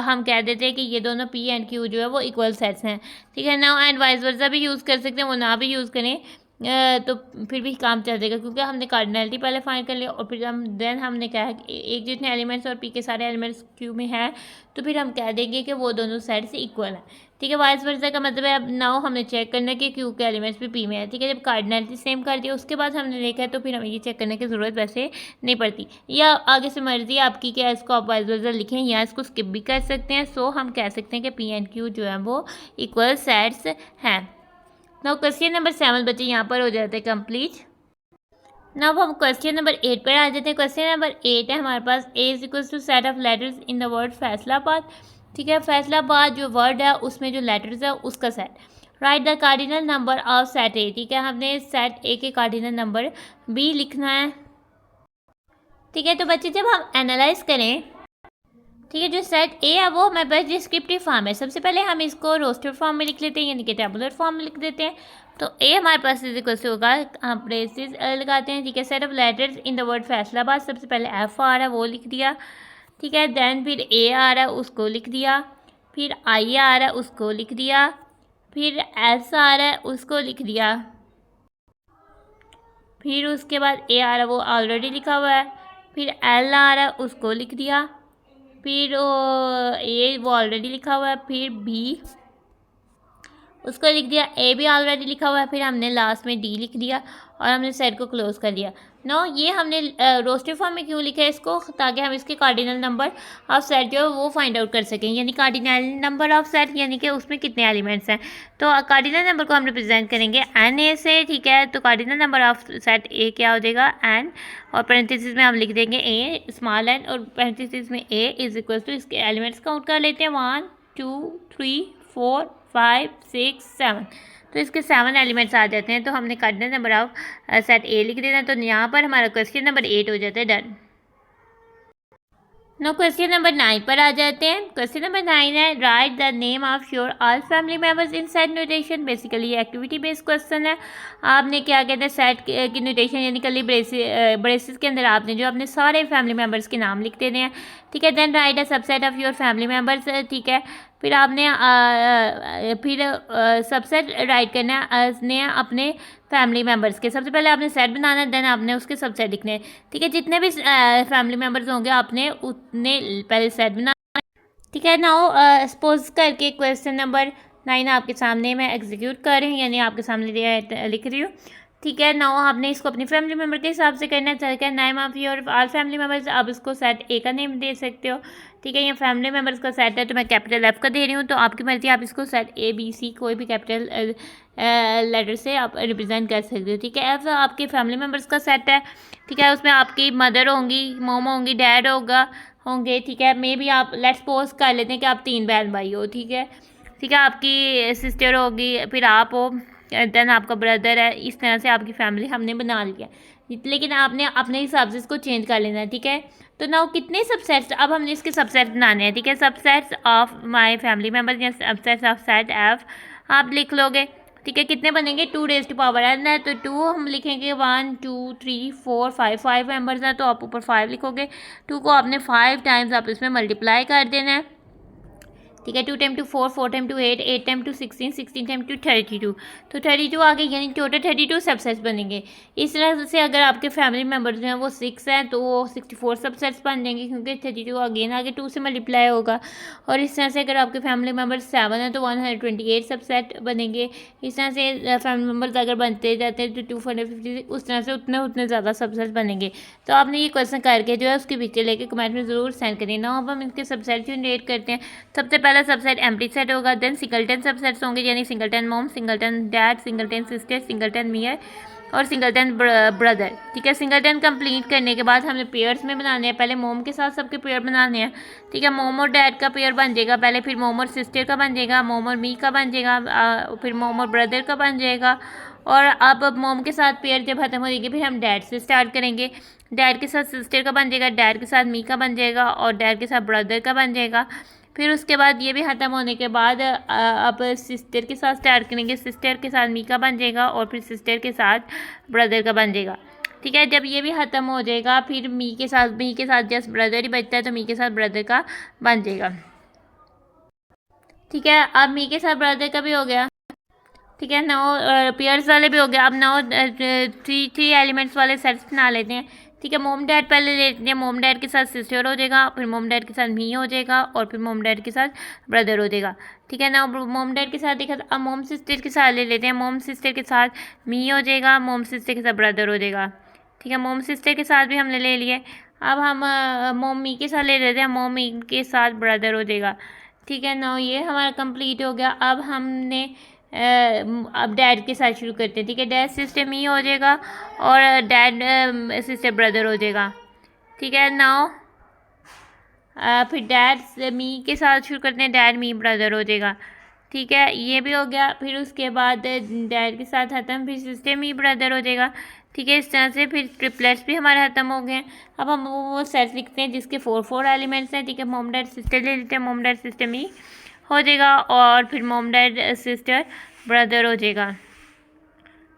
हम कह देते हैं कि ये दोनों पी एंड क्यू जो है वो इक्वल सेट्स हैं। ठीक है, नाउ एंड वाइस वर्सा भी यूज़ कर सकते हैं, वो ना भी यूज़ करें तो फिर भी काम चल जाएगा क्योंकि हमने कार्डिनैलिटी पहले फाइंड कर लिया और फिर हमने कहा कि एक जितने एलिमेंट्स और पी के सारे एलिमेंट्स क्यू में हैं तो फिर हम कह देंगे कि वो दोनों सेट्स इक्वल हैं। ठीक है, वाइस वर्सा का मतलब है अब नाउ हमने चेक करना है कि क्यू के एलिमेंट्स भी पी में है। ठीक है, जब कार्डिनैलिटी सेम कर दिया उसके बाद हमने देखा है तो फिर हमें ये चेक करने की ज़रूरत वैसे नहीं पड़ती, या आगे से मर्जी आपकी कि इसको आप वाइस वर्सा लिखें या इसको स्किप भी कर सकते हैं। सो हम कह सकते हैं कि पी एंड क्यू जो है वो इक्वल सेट्स हैं। नाउ क्वेश्चन नंबर 7 बच्चे यहाँ पर हो जाते हैं कंप्लीट। नाउ हम क्वेश्चन नंबर 8 पर आ जाते हैं। क्वेश्चन नंबर 8 है हमारे पास A is equal to set of letters in the word Faisalabad. ठीक है, फैसलाबाद जो वर्ड है उसमें जो लेटर्स है उसका set. Right the cardinal number of set ए। ठीक है, हमने सेट ए के कार्डिनल नंबर बी लिखना है। ठीक है, तो बच्चे जब हम एनालाइज करें, ठीक है, जो सेट ए है वो हमारे पास डिस्क्रिप्टिव फॉर्म है। सबसे पहले हम इसको रोस्टर फॉर्म में लिख लेते हैं यानी कि टेबुलर फॉर्म में लिख देते हैं। तो ए हमारे पास इज इक्वल से होगा, हम ब्रेसेस लगाते हैं। ठीक है, set of letters in the word Faisalabad, सबसे पहले एफ आ रहा है वो लिख दिया। ठीक है, देन फिर ए आ रहा है उसको लिख दिया, फिर आई आ रहा है उसको लिख दिया, फिर एस आ रहा है उसको लिख दिया, फिर उसके बाद ए आ रहा है वो ऑलरेडी लिखा हुआ है, फिर एल आ रहा है उसको लिख दिया, फिर ए वो ऑलरेडी लिखा हुआ है, फिर बी उसको लिख दिया, ए भी ऑलरेडी लिखा हुआ है, फिर हमने लास्ट में डी लिख दिया और हमने सेट को क्लोज कर दिया। नो ये हमने रोस्टर फॉर्म में क्यों लिखा है इसको, ताकि हम इसके कार्डिनल नंबर ऑफ सेट जो है वो फाइंड आउट कर सकें, यानी कार्डिनल नंबर ऑफ सेट यानी कि उसमें कितने एलिमेंट्स हैं। तो कार्डिनल नंबर को हम रिप्रेजेंट करेंगे एन ए से। ठीक है, तो कार्डिनल नंबर ऑफ सेट ए क्या हो जाएगा एन, और पैरेंथेसिस में हम लिख देंगे ए स्मॉल एन, और पैरेंथेसिस में ए इज इक्वल टू इसके एलिमेंट्स काउंट कर लेते हैं 1 2 3 4 5 6 7। तो इसके 7 एलिमेंट्स आ जाते हैं। तो हमने कार्डिनल नंबर ऑफ सेट ए लिख देना। तो यहाँ पर हमारा क्वेश्चन नंबर 8 हो जाता है डन। नो क्वेश्चन नंबर 9 पर आ जाते हैं। क्वेश्चन नंबर 9 है right the name of your all family members in set notation. Basically ये एक्टिविटी बेस्ड क्वेश्चन है। आपने क्या कहते हैं सेट की नोटेशन यानी कली ब्रेसिस के अंदर आपने जो अपने सारे फैमिली मेम्बर्स के नाम लिख देने हैं। ठीक है, then write a subset of your family members. ठीक है, फिर आपने सबसेट राइट करना है अपने फैमिली मेम्बर्स के। सबसे पहले आपने सेट बनाना है, देन आपने उसके सबसेट लिखने हैं। ठीक है, जितने भी फैमिली मेम्बर्स होंगे आपने उतने पहले सेट बनाना है। ठीक है, नाउ सपोज करके क्वेश्चन नंबर 9 आपके सामने मैं एग्जीक्यूट कर रही हूँ यानी आपके सामने लिख रही हूँ। ठीक है। नाउ आपने इसको अपनी फैमिली मेम्बर के हिसाब से करना चाहिए। Name of your all family members, आप इसको सेट ए का नेम दे सकते हो। ठीक है, ये फैमिली मेम्बर्स का सेट है तो मैं कैपिटल एफ का दे रही हूँ, तो आपकी मर्जी, आप इसको सेट ए बी सी कोई भी कैपिटल लेटर से आप रिप्रेजेंट कर सकते हो। ठीक है, एफ आपके फैमिली मेम्बर्स का सेट है। ठीक है, उसमें आपकी मदर होंगी, मोम होंगी, डैड होंगे। ठीक है, मे भी आप लेट्स सपोज कर लेते हैं कि आप 3 बहन भाई हो। ठीक है, ठीक है, आपकी सिस्टर होगी, फिर आप हो, देन आपका ब्रदर है। इस तरह से आपकी फैमिली हमने बना लिया, लेकिन आपने अपने हिसाब से इसको चेंज कर लेना है। ठीक है, तो नाउ कितने सबसेट्स, अब हमने इसके सबसेट बनाने हैं। ठीक है, subsets of my family members या सबसेट्स ऑफ सेट एफ आप लिख लोगे। ठीक है, कितने बनेंगे, 2 रेज़ टू पावर n है तो 2 हम लिखेंगे, 1 2 3 4 5 मेम्बर्स हैं तो आप ऊपर 5 लिखोगे। 2 को आपने 5 टाइम्स आप इसमें मल्टीप्लाई कर देना है। ठीक है, 2 time two 4, 4 time two 8, 8 time two 16, 16 time two 32, तो 32 आ गए, यानी टोटल 32 सबसेट्स बनेंगे। इस तरह से अगर आपके फैमिली मेम्बर्स जो हैं वो 6 हैं तो वो 64 सबसेट्स बन जाएंगे, क्योंकि 32 अगेन आगे 2 से मल्टीप्लाई होगा। और इस तरह से अगर आपके फैमिली मेम्बर्स 7 हैं तो 128 सबसेट बनेंगे। इस तरह से फैमिली मेम्बर्स अगर बनते जाते हैं तो 250, उस तरह से उतने ज़्यादा सबसेट्स बनेंगे। तो आपने ये क्वेश्चन करके जो है उसकी पिक्चर लेके कमेंट में ज़रूर सेंड करिए ना। अब हम इनके सबसेट जनरेट करते हैं। सबसे पहला सबसेट एम्प्टी सेट होगा, देन सिंगलटन सबसेट्स होंगे, यानी singleton mom, singleton dad, singleton sister, singleton मियाँ और सिंगलटन ब्रदर। ठीक है, सिंगलटन कंप्लीट करने के बाद हमने पेयर्स में बनाने हैं। पहले मोम के साथ सबके पेयर बनाने हैं। ठीक है, मोम और डैड का पेयर बन जाएगा पहले, फिर मोम और सिस्टर का बन जाएगा, मोम और मी का बन जाएगा, फिर मोम और ब्रदर का बन जाएगा। और अब मोम के साथ पेयर जब खत्म हो जाएगी फिर हम डैड से स्टार्ट करेंगे। डैड के साथ सिस्टर का बन जाएगा, डैड के साथ मी का बन जाएगा और डैड के साथ ब्रदर का बन जाएगा। फिर उसके बाद ये भी ख़त्म होने के बाद अब सिस्टर के साथ स्टार्ट करेंगे। सिस्टर के साथ मी का बन जाएगा और फिर सिस्टर के साथ ब्रदर का बन जाएगा। ठीक है, जब ये भी ख़त्म हो जाएगा फिर मी के साथ जस्ट ब्रदर ही बचता है तो मी के साथ ब्रदर का बन जाएगा। ठीक है, अब मी के साथ ब्रदर का भी हो गया। ठीक है, 9 पेयर्स वाले भी हो गया। अब 9 थ्री एलिमेंट्स वाले सेट्स बना लेते हैं। ठीक है, मोम डैड पहले लेते हैं। मोम डैड के साथ सिस्टर हो जाएगा, फिर मोम डैड के साथ मी हो जाएगा और फिर मोम डैड के साथ ब्रदर हो जाएगा। ठीक है ना, मोम डैड के साथ देखा। अब मोम सिस्टर के साथ ले लेते हैं। मोम सिस्टर के साथ मी हो जाएगा, मोम सिस्टर के साथ ब्रदर हो जाएगा। ठीक है, मोम सिस्टर के साथ भी हमने ले लिए। अब हम मोम मी के साथ ले लेते हैं। मोम मी के साथ ब्रदर हो जाएगा। ठीक है ना, ये हमारा कंप्लीट हो गया। अब हमने अब डैड के साथ शुरू करते हैं। ठीक है, डैड सिस्टर मी हो जाएगा और डैड सिस्टर ब्रदर हो जाएगा। ठीक है, नाउ फिर डैड मी के साथ शुरू करते हैं। डैड मी ब्रदर हो जाएगा। ठीक है, ये भी हो गया। फिर उसके बाद डैड के साथ खत्म, फिर सिस्टर मी ब्रदर हो जाएगा। ठीक है, इस तरह से फिर ट्रिपलेट्स भी हमारे खत्म हो गए हैं। अब हम वो सेट लिखते हैं जिसके 4 एलिमेंट्स हैं। ठीक है, मोम डैड सिस्टर ले लेते हैं। मोम डैड सिस्टर मी हो जाएगा और फिर मोम डैड सिस्टर ब्रदर हो जाएगा।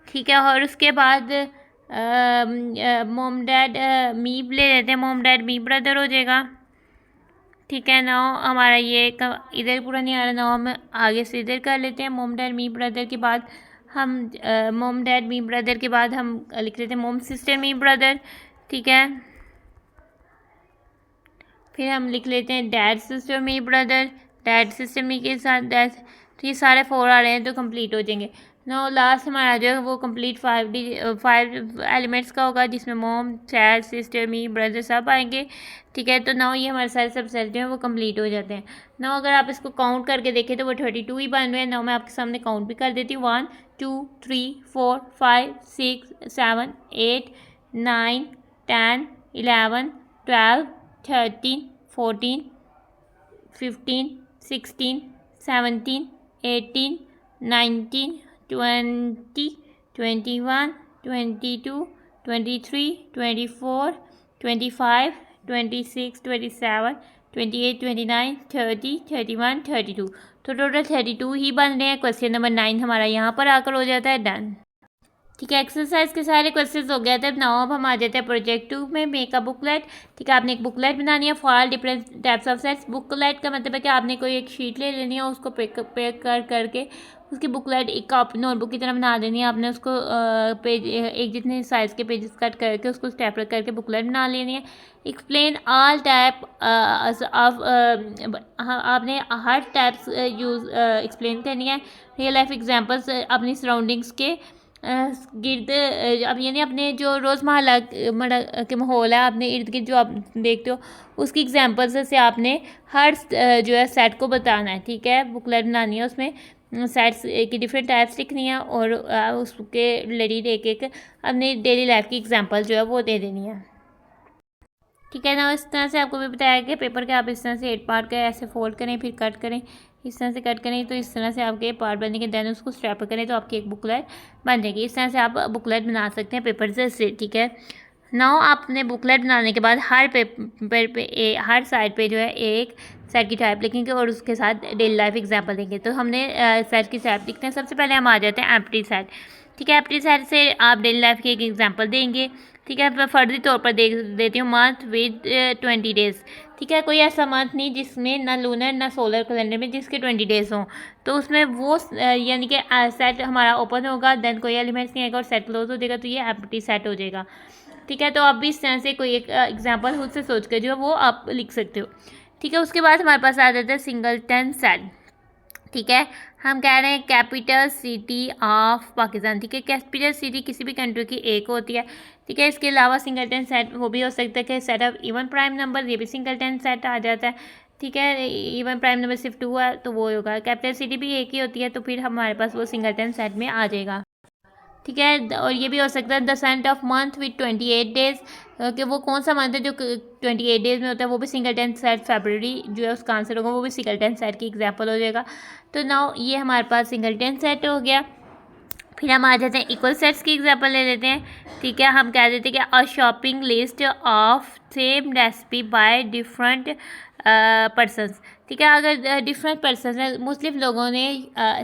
ठीक है, और उसके बाद मोम डैड मी ले लेते हैं। मोम डैड मी ब्रदर हो जाएगा। ठीक है, नाउ हमारा ये इधर पूरा नहीं आ रहा, नाउ हम आगे से इधर कर लेते हैं। मोम डैड मी ब्रदर के बाद हम मोम डैड मी ब्रदर के बाद हम लिख लेते हैं मोम सिस्टर मी ब्रदर। ठीक है, फिर हम लिख लेते हैं dad sister me brother, dad sister me के साथ डैड। तो ये सारे 4 आ रहे हैं तो कंप्लीट हो जाएंगे। नो लास्ट हमारा जो है वो कंप्लीट 5 एलिमेंट्स का होगा, जिसमें mom dad sister me brother सब आएंगे। ठीक है, तो नाउ ये हमारे सारे सबसेट जो हैं वो कंप्लीट हो जाते हैं। नाउ अगर आप इसको काउंट करके देखें तो वो 32 ही बन रहे हैं। नाउ मैं आपके सामने काउंट भी कर देती हूँ। 1 2 3 4 5 6 7 8 9 10 11 12 13 14 15 16 17 18 19 20 21 22 23 24 25 26 27 28 29 30 31 32, तो टोटल 32 ही बन रहे हैं। क्वेश्चन नंबर 9 हमारा यहाँ पर आकर हो जाता है डन। ठीक है, एक्सरसाइज के सारे क्वेश्चंस हो गए थे। नाउ अब हम आ जाते हैं प्रोजेक्ट 2 में, मेक अ बुकलेट। ठीक है, आपने एक बुकलेट बनानी है for different types of sets. Booklet का मतलब है कि आपने कोई एक शीट ले लेनी है, उसको पैक करके उसकी बुकलेट एक नोटबुक की तरह बना देनी है। आपने उसको पेज एक जितने साइज़ के पेजेस कट करके उसको स्टेपलर करके बुकलेट बना लेनी है। एक्सप्लेन ऑल टाइप ऑफ, आपने हर टाइप्स यूज़ एक्सप्लेन करनी है। रियल लाइफ एग्जांपल्स अपनी सराउंडिंग्स के गिर्द अब यानी अपने जो रोज़मर्रा के माहौल है, अपने इर्द गिर्द जो आप देखते हो उसकी एग्जांपल्स से आपने हर जो है सेट को बताना है। ठीक है, बुकलेट बनानी है, उसमें सेट्स की डिफरेंट टाइप्स लिखनी है और उसके रिलेटेड एक एक अपनी डेली लाइफ की एग्जांपल जो है वो दे देनी है। ठीक है ना, इस तरह से आपको भी बताया कि पेपर के आप इस तरह से 8 पार्ट का ऐसे फोल्ड करें, फिर कट करें, इस तरह से कट करें तो इस तरह से आपके पार्ट बनने के देन उसको स्ट्रैप करें तो आपकी एक बुकलेट बन जाएगी। इस तरह से आप बुकलेट बना सकते हैं पेपर से। ठीक है, नाउ आपने बुकलेट बनाने के बाद हर पेपर पे हर साइड पे जो है एक सेट की टाइप लिखेंगे और उसके साथ डेली लाइफ एग्जाम्पल देंगे। तो हमने सेट की टाइप लिखते हैं। सबसे पहले हम आ जाते हैं एम्प्टी सेट। ठीक है, एम्प्टी सेट से आप डेली लाइफ की एक एग्जाम्पल देंगे। ठीक है, मैं फर्जी तौर पर देती हूँ मंथ विद 20 डेज़। ठीक है, कोई ऐसा मंथ नहीं जिसमें ना लूनर ना सोलर कैलेंडर में जिसके 20 डेज़ हों, तो उसमें वो यानी कि सेट हमारा ओपन होगा, देन कोई एलिमेंट्स नहीं आएगा और सेट क्लोज हो जाएगा, तो ये एम्प्टी सेट हो जाएगा। ठीक है, तो आप भी इस तरह से कोई एक एग्जाम्पल खुद से सोच कर जो है वो आप लिख सकते हो। ठीक है, उसके बाद हमारे पास आ जाता है सिंगलटन सेट। ठीक है, हम कह रहे हैं कैपिटल सिटी ऑफ पाकिस्तान। ठीक है, कैपिटल सिटी किसी भी कंट्री की एक होती है। ठीक है, इसके अलावा सिंगलटन सेट वो भी हो सकता है कि set of even prime number, ये भी सिंगलटन सेट आ जाता है। ठीक है, इवन प्राइम नंबर सिर्फ 2 है तो वो होगा। कैपिटल सिटी भी एक ही होती है तो फिर हमारे पास वो सिंगलटन सेट में आ जाएगा। ठीक है, और ये भी हो सकता है the set of month with 28 days, कि वो कौन सा मंथ है जो 28 डेज़ में होता है, वो भी सिंगलटन सेट फरवरी जो है उसका आंसर होगा, वो भी सिंगलटन सेट की एग्जांपल हो जाएगा। तो नाउ ये हमारे पास सिंगलटन सेट हो गया। फिर हम आ जाते हैं इक्वल सेट्स की एग्जांपल ले लेते हैं। ठीक है, हम कह देते हैं कि अ shopping list of same recipe by different persons. ठीक है, अगर डिफरेंट पर्सन है, मुख्तलिफ लोगों ने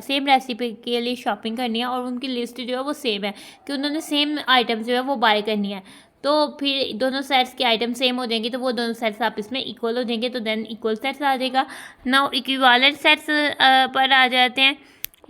सेम रेसिपी के लिए शॉपिंग करनी है और उनकी लिस्ट जो है वो सेम है कि उन्होंने सेम आइटम जो है वो बाय करनी है, तो फिर दोनों सेट्स के आइटम सेम हो जाएंगे तो वो दोनों सेट्स आपस में इक्वल हो जाएंगे, तो देन इक्वल सेट्स आ जाएगा। नाउ इक्विवेलेंट सेट्स पर आ जाते हैं।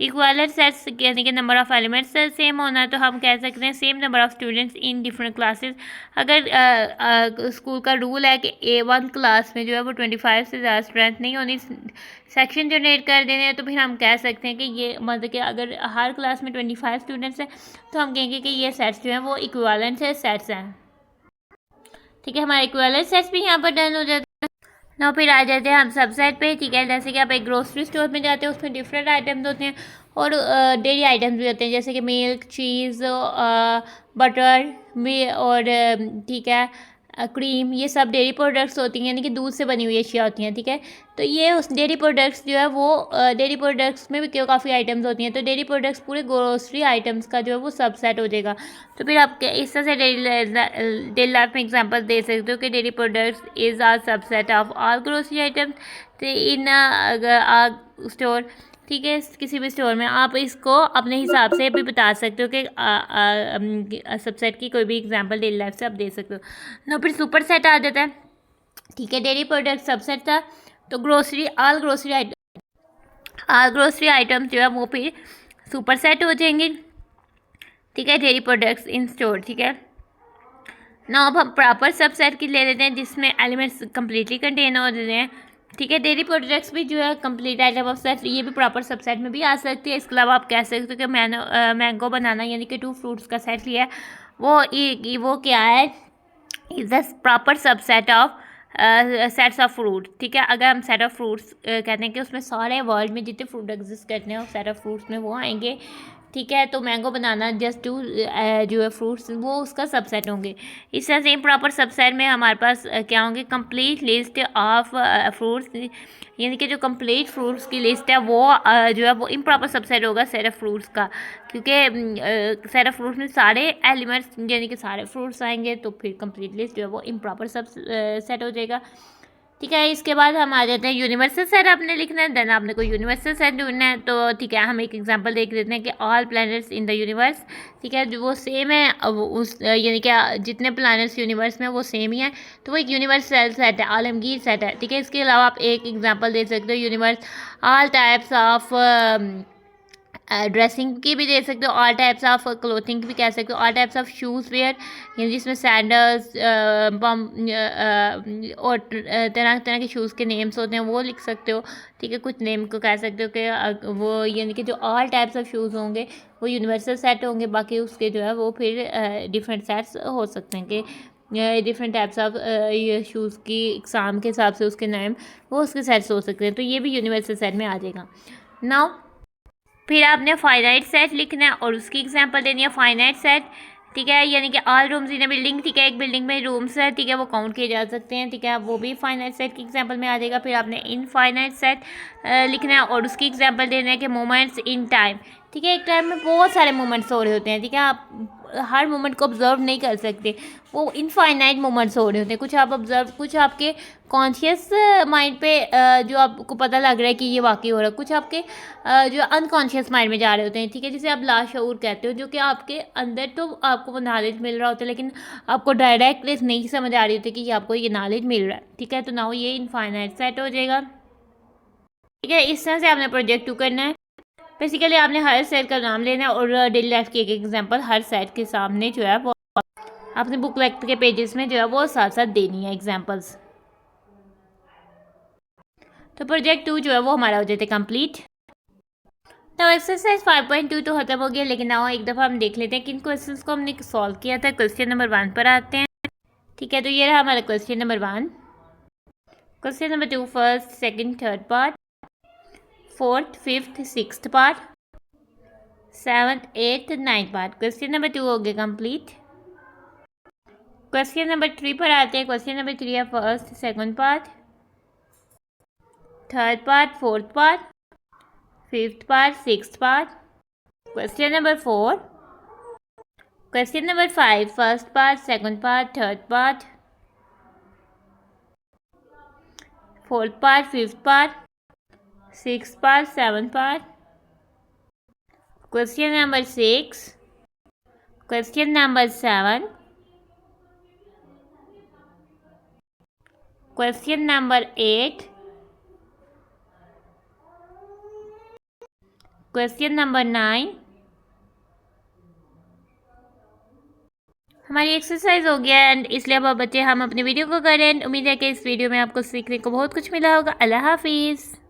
इक्विवेलेंट सेट्स यानी कि नंबर ऑफ एलिमेंट्स सेम होना, तो हम कह सकते हैं same number of students in different classes. अगर स्कूल का रूल है कि A1 क्लास में जो है वो 25 से ज़्यादा स्ट्रेंथ नहीं होनी, सेक्शन जनरेट कर देने हैं, तो फिर हम कह सकते हैं कि ये मतलब कि अगर हर क्लास में 25 स्टूडेंट्स हैं तो हम कहेंगे कि ये सेट्स जो हैं वो इक्विवेलेंट सेट्स हैं। ठीक है, हमारे इक्विवेलेंट सेट्स भी यहाँ पर डन हो जाते हैं। ना फिर आ जाते हैं हम सबसेट पे। ठीक है, जैसे कि आप एक ग्रोसरी स्टोर में जाते हैं, उसमें डिफरेंट आइटम्स होते हैं और डेयरी आइटम्स भी होते हैं, जैसे कि मिल्क, चीज़, बटर भी और ठीक है क्रीम, ये सब डेयरी प्रोडक्ट्स होती हैं, यानी कि दूध से बनी हुई अशिया होती हैं। ठीक है, तो ये उस डेयरी प्रोडक्ट्स जो है वो डेयरी प्रोडक्ट्स में भी काफ़ी आइटम्स होती हैं, तो डेयरी प्रोडक्ट्स पूरे ग्रोसरी आइटम्स का जो है वो सबसेट हो जाएगा। तो फिर आप इस तरह से डेली लाइफ में एग्जांपल दे सकते हो कि dairy products is are subset of all grocery items in store. ठीक है, किसी भी स्टोर में आप इसको अपने हिसाब से भी बता सकते हो कि सबसेट की कोई भी एग्जांपल डेली लाइफ से आप दे सकते हो। नो फिर सुपर सेट आ जाता है। ठीक है, डेयरी प्रोडक्ट सबसेट था तो ऑल ग्रोसरी आइटम्स जो है वो फिर सुपर सेट हो जाएंगे। ठीक है, डेयरी प्रोडक्ट्स इन स्टोर। ठीक है, ना अब हम प्रॉपर सबसेट की ले लेते हैं जिसमें एलिमेंट्स कम्प्लीटली कंटेन हो जाते हैं। ठीक है, डेयरी प्रोडक्ट्स भी जो है कंप्लीट आइटम ऑफ सेट, ये भी प्रॉपर सबसेट में भी आ सकती है। इसके अलावा आप कह सकते हो कि मैंगो बनाना यानी कि 2 फ्रूट्स का सेट लिया है, वो क्या है, is the proper subset of sets of fruit. ठीक है, अगर हम सेट ऑफ फ्रूट्स कहते हैं कि उसमें सारे वर्ल्ड में जितने फ्रूट एग्जिस्ट करते हैं सेट ऑफ फ्रूट्स में वो आएंगे। ठीक है, तो मैंगो बनाना जस्ट 2 जो है फ्रूट्स वो उसका सबसेट होंगे। इस तरह से प्रॉपर सबसेट में हमारे पास क्या होंगे, कंप्लीट लिस्ट ऑफ फ्रूट्स, यानी कि जो कंप्लीट फ्रूट्स की लिस्ट है वो जो है वो इम्प्रॉपर सबसेट होगा सेट ऑफ फ्रूट्स का, क्योंकि सेट ऑफ फ्रूट्स में सारे एलिमेंट्स यानी कि सारे फ्रूट्स आएंगे, तो फिर कंप्लीट लिस्ट जो है वो इम्प्रॉपर सेट हो जाएगा। ठीक है, इसके बाद हम आ जाते हैं यूनिवर्सल सेट आपने लिखना है, देन आपने कोई यूनिवर्सल सेट ढूंढना है। तो ठीक है, हम एक एग्जांपल देख लेते हैं कि all planets in the universe. ठीक है, जो वो सेम है, उस यानी कि जितने प्लैनेट्स यूनिवर्स में वो सेम ही है, तो वो एक यूनिवर्सल सेट है, आलमगीर सेट है। ठीक है, इसके अलावा आप एक एग्जाम्पल दे सकते हो universe all types of dressing की भी दे सकते हो, ऑल टाइप्स ऑफ क्लोथिंग की भी कह सकते हो, all types of shoes wear, जिसमें सैंडल्स और तरह तरह के शूज़ के नेम्स होते हैं वो लिख सकते हो। ठीक है, कुछ नेम को कह सकते हो कि वो यानी कि जो ऑल टाइप्स ऑफ शूज़ होंगे वो यूनिवर्सल सेट होंगे, बाकी उसके जो है वो फिर डिफरेंट सेट्स हो सकते हैं कि डिफरेंट टाइप्स ऑफ ये शूज़ की एग्ज़ाम के हिसाब से उसके नेम वो उसके सेट्स हो सकते हैं, तो ये भी यूनिवर्सल सेट में आ जाएगा। नाउ फिर आपने फाइनाइट सेट लिखना है और उसकी एग्जांपल देनी है फाइनाइट सेट। ठीक है, यानी कि ऑल रूम्स इन अ बिल्डिंग। ठीक है, एक बिल्डिंग में रूम्स है, ठीक है, वो काउंट किए जा सकते हैं। ठीक है, वो भी फाइनाइट सेट की एग्जांपल में आ जाएगा। फिर आपने इनफाइनाइट सेट लिखना है और उसकी एग्जांपल देना है कि मोमेंट्स इन टाइम। ठीक है, एक टाइम में बहुत सारे मोमेंट्स हो रहे होते हैं। ठीक है, आप हर मोमेंट को ऑब्जर्व नहीं कर सकते, वो इनफाइनाइट मोमेंट्स हो रहे होते हैं। कुछ आप ऑब्जर्व, कुछ आपके कॉन्शियस माइंड पे जो आपको पता लग रहा है कि ये वाकई हो रहा है, कुछ आपके जो अनकॉन्शियस माइंड में जा रहे होते हैं। ठीक है, जिसे आप लाशऊर कहते हो, जो कि आपके अंदर तो आपको वो नॉलेज मिल रहा होता है लेकिन आपको डायरेक्टली नहीं समझ आ रही होती कि आपको ये नॉलेज मिल रहा है। ठीक है, तो नाउ ये इनफाइनाइट सेट हो जाएगा। ठीक है, इस तरह से आपने प्रोजेक्ट 2 करना है। बेसिकली आपने हर सेट का नाम लेना है और डेली लाइफ की एक एग्जांपल हर सेट के सामने जो है वो आपने बुक लेक्ट के पेजेस में जो है वो साथ साथ देनी है एग्जांपल्स। तो प्रोजेक्ट 2 जो है वो हमारा हो जाता है कंप्लीट। तो एक्सरसाइज 5.2 तो खत्म हो गया, लेकिन नाउ एक दफ़ा हम देख लेते हैं किन क्वेश्चंस को हमने सॉल्व किया था। क्वेश्चन नंबर 1 पर आते हैं। ठीक है, तो ये रहा हमारा question number 1। Question number 2 first, second, third part, fourth, fifth, sixth part, seventh, eighth, ninth part. Question number 2 हो गया कंप्लीट। क्वेश्चन नंबर 3 पर आते हैं। क्वेश्चन नंबर 3 है first, second part, third part, fourth part, fifth part, sixth part. Question number 4, question number 5 first part, second part, third part, fourth part, fifth part, sixth part, seventh part. Question number 6, question number 7, question number 8, question number 9। हमारी एक्सरसाइज हो गया एंड इसलिए अब बच्चे हम अपनी वीडियो को करें। उम्मीद है कि इस वीडियो में आपको सीखने को बहुत कुछ मिला होगा। अल्लाह हाफिज़।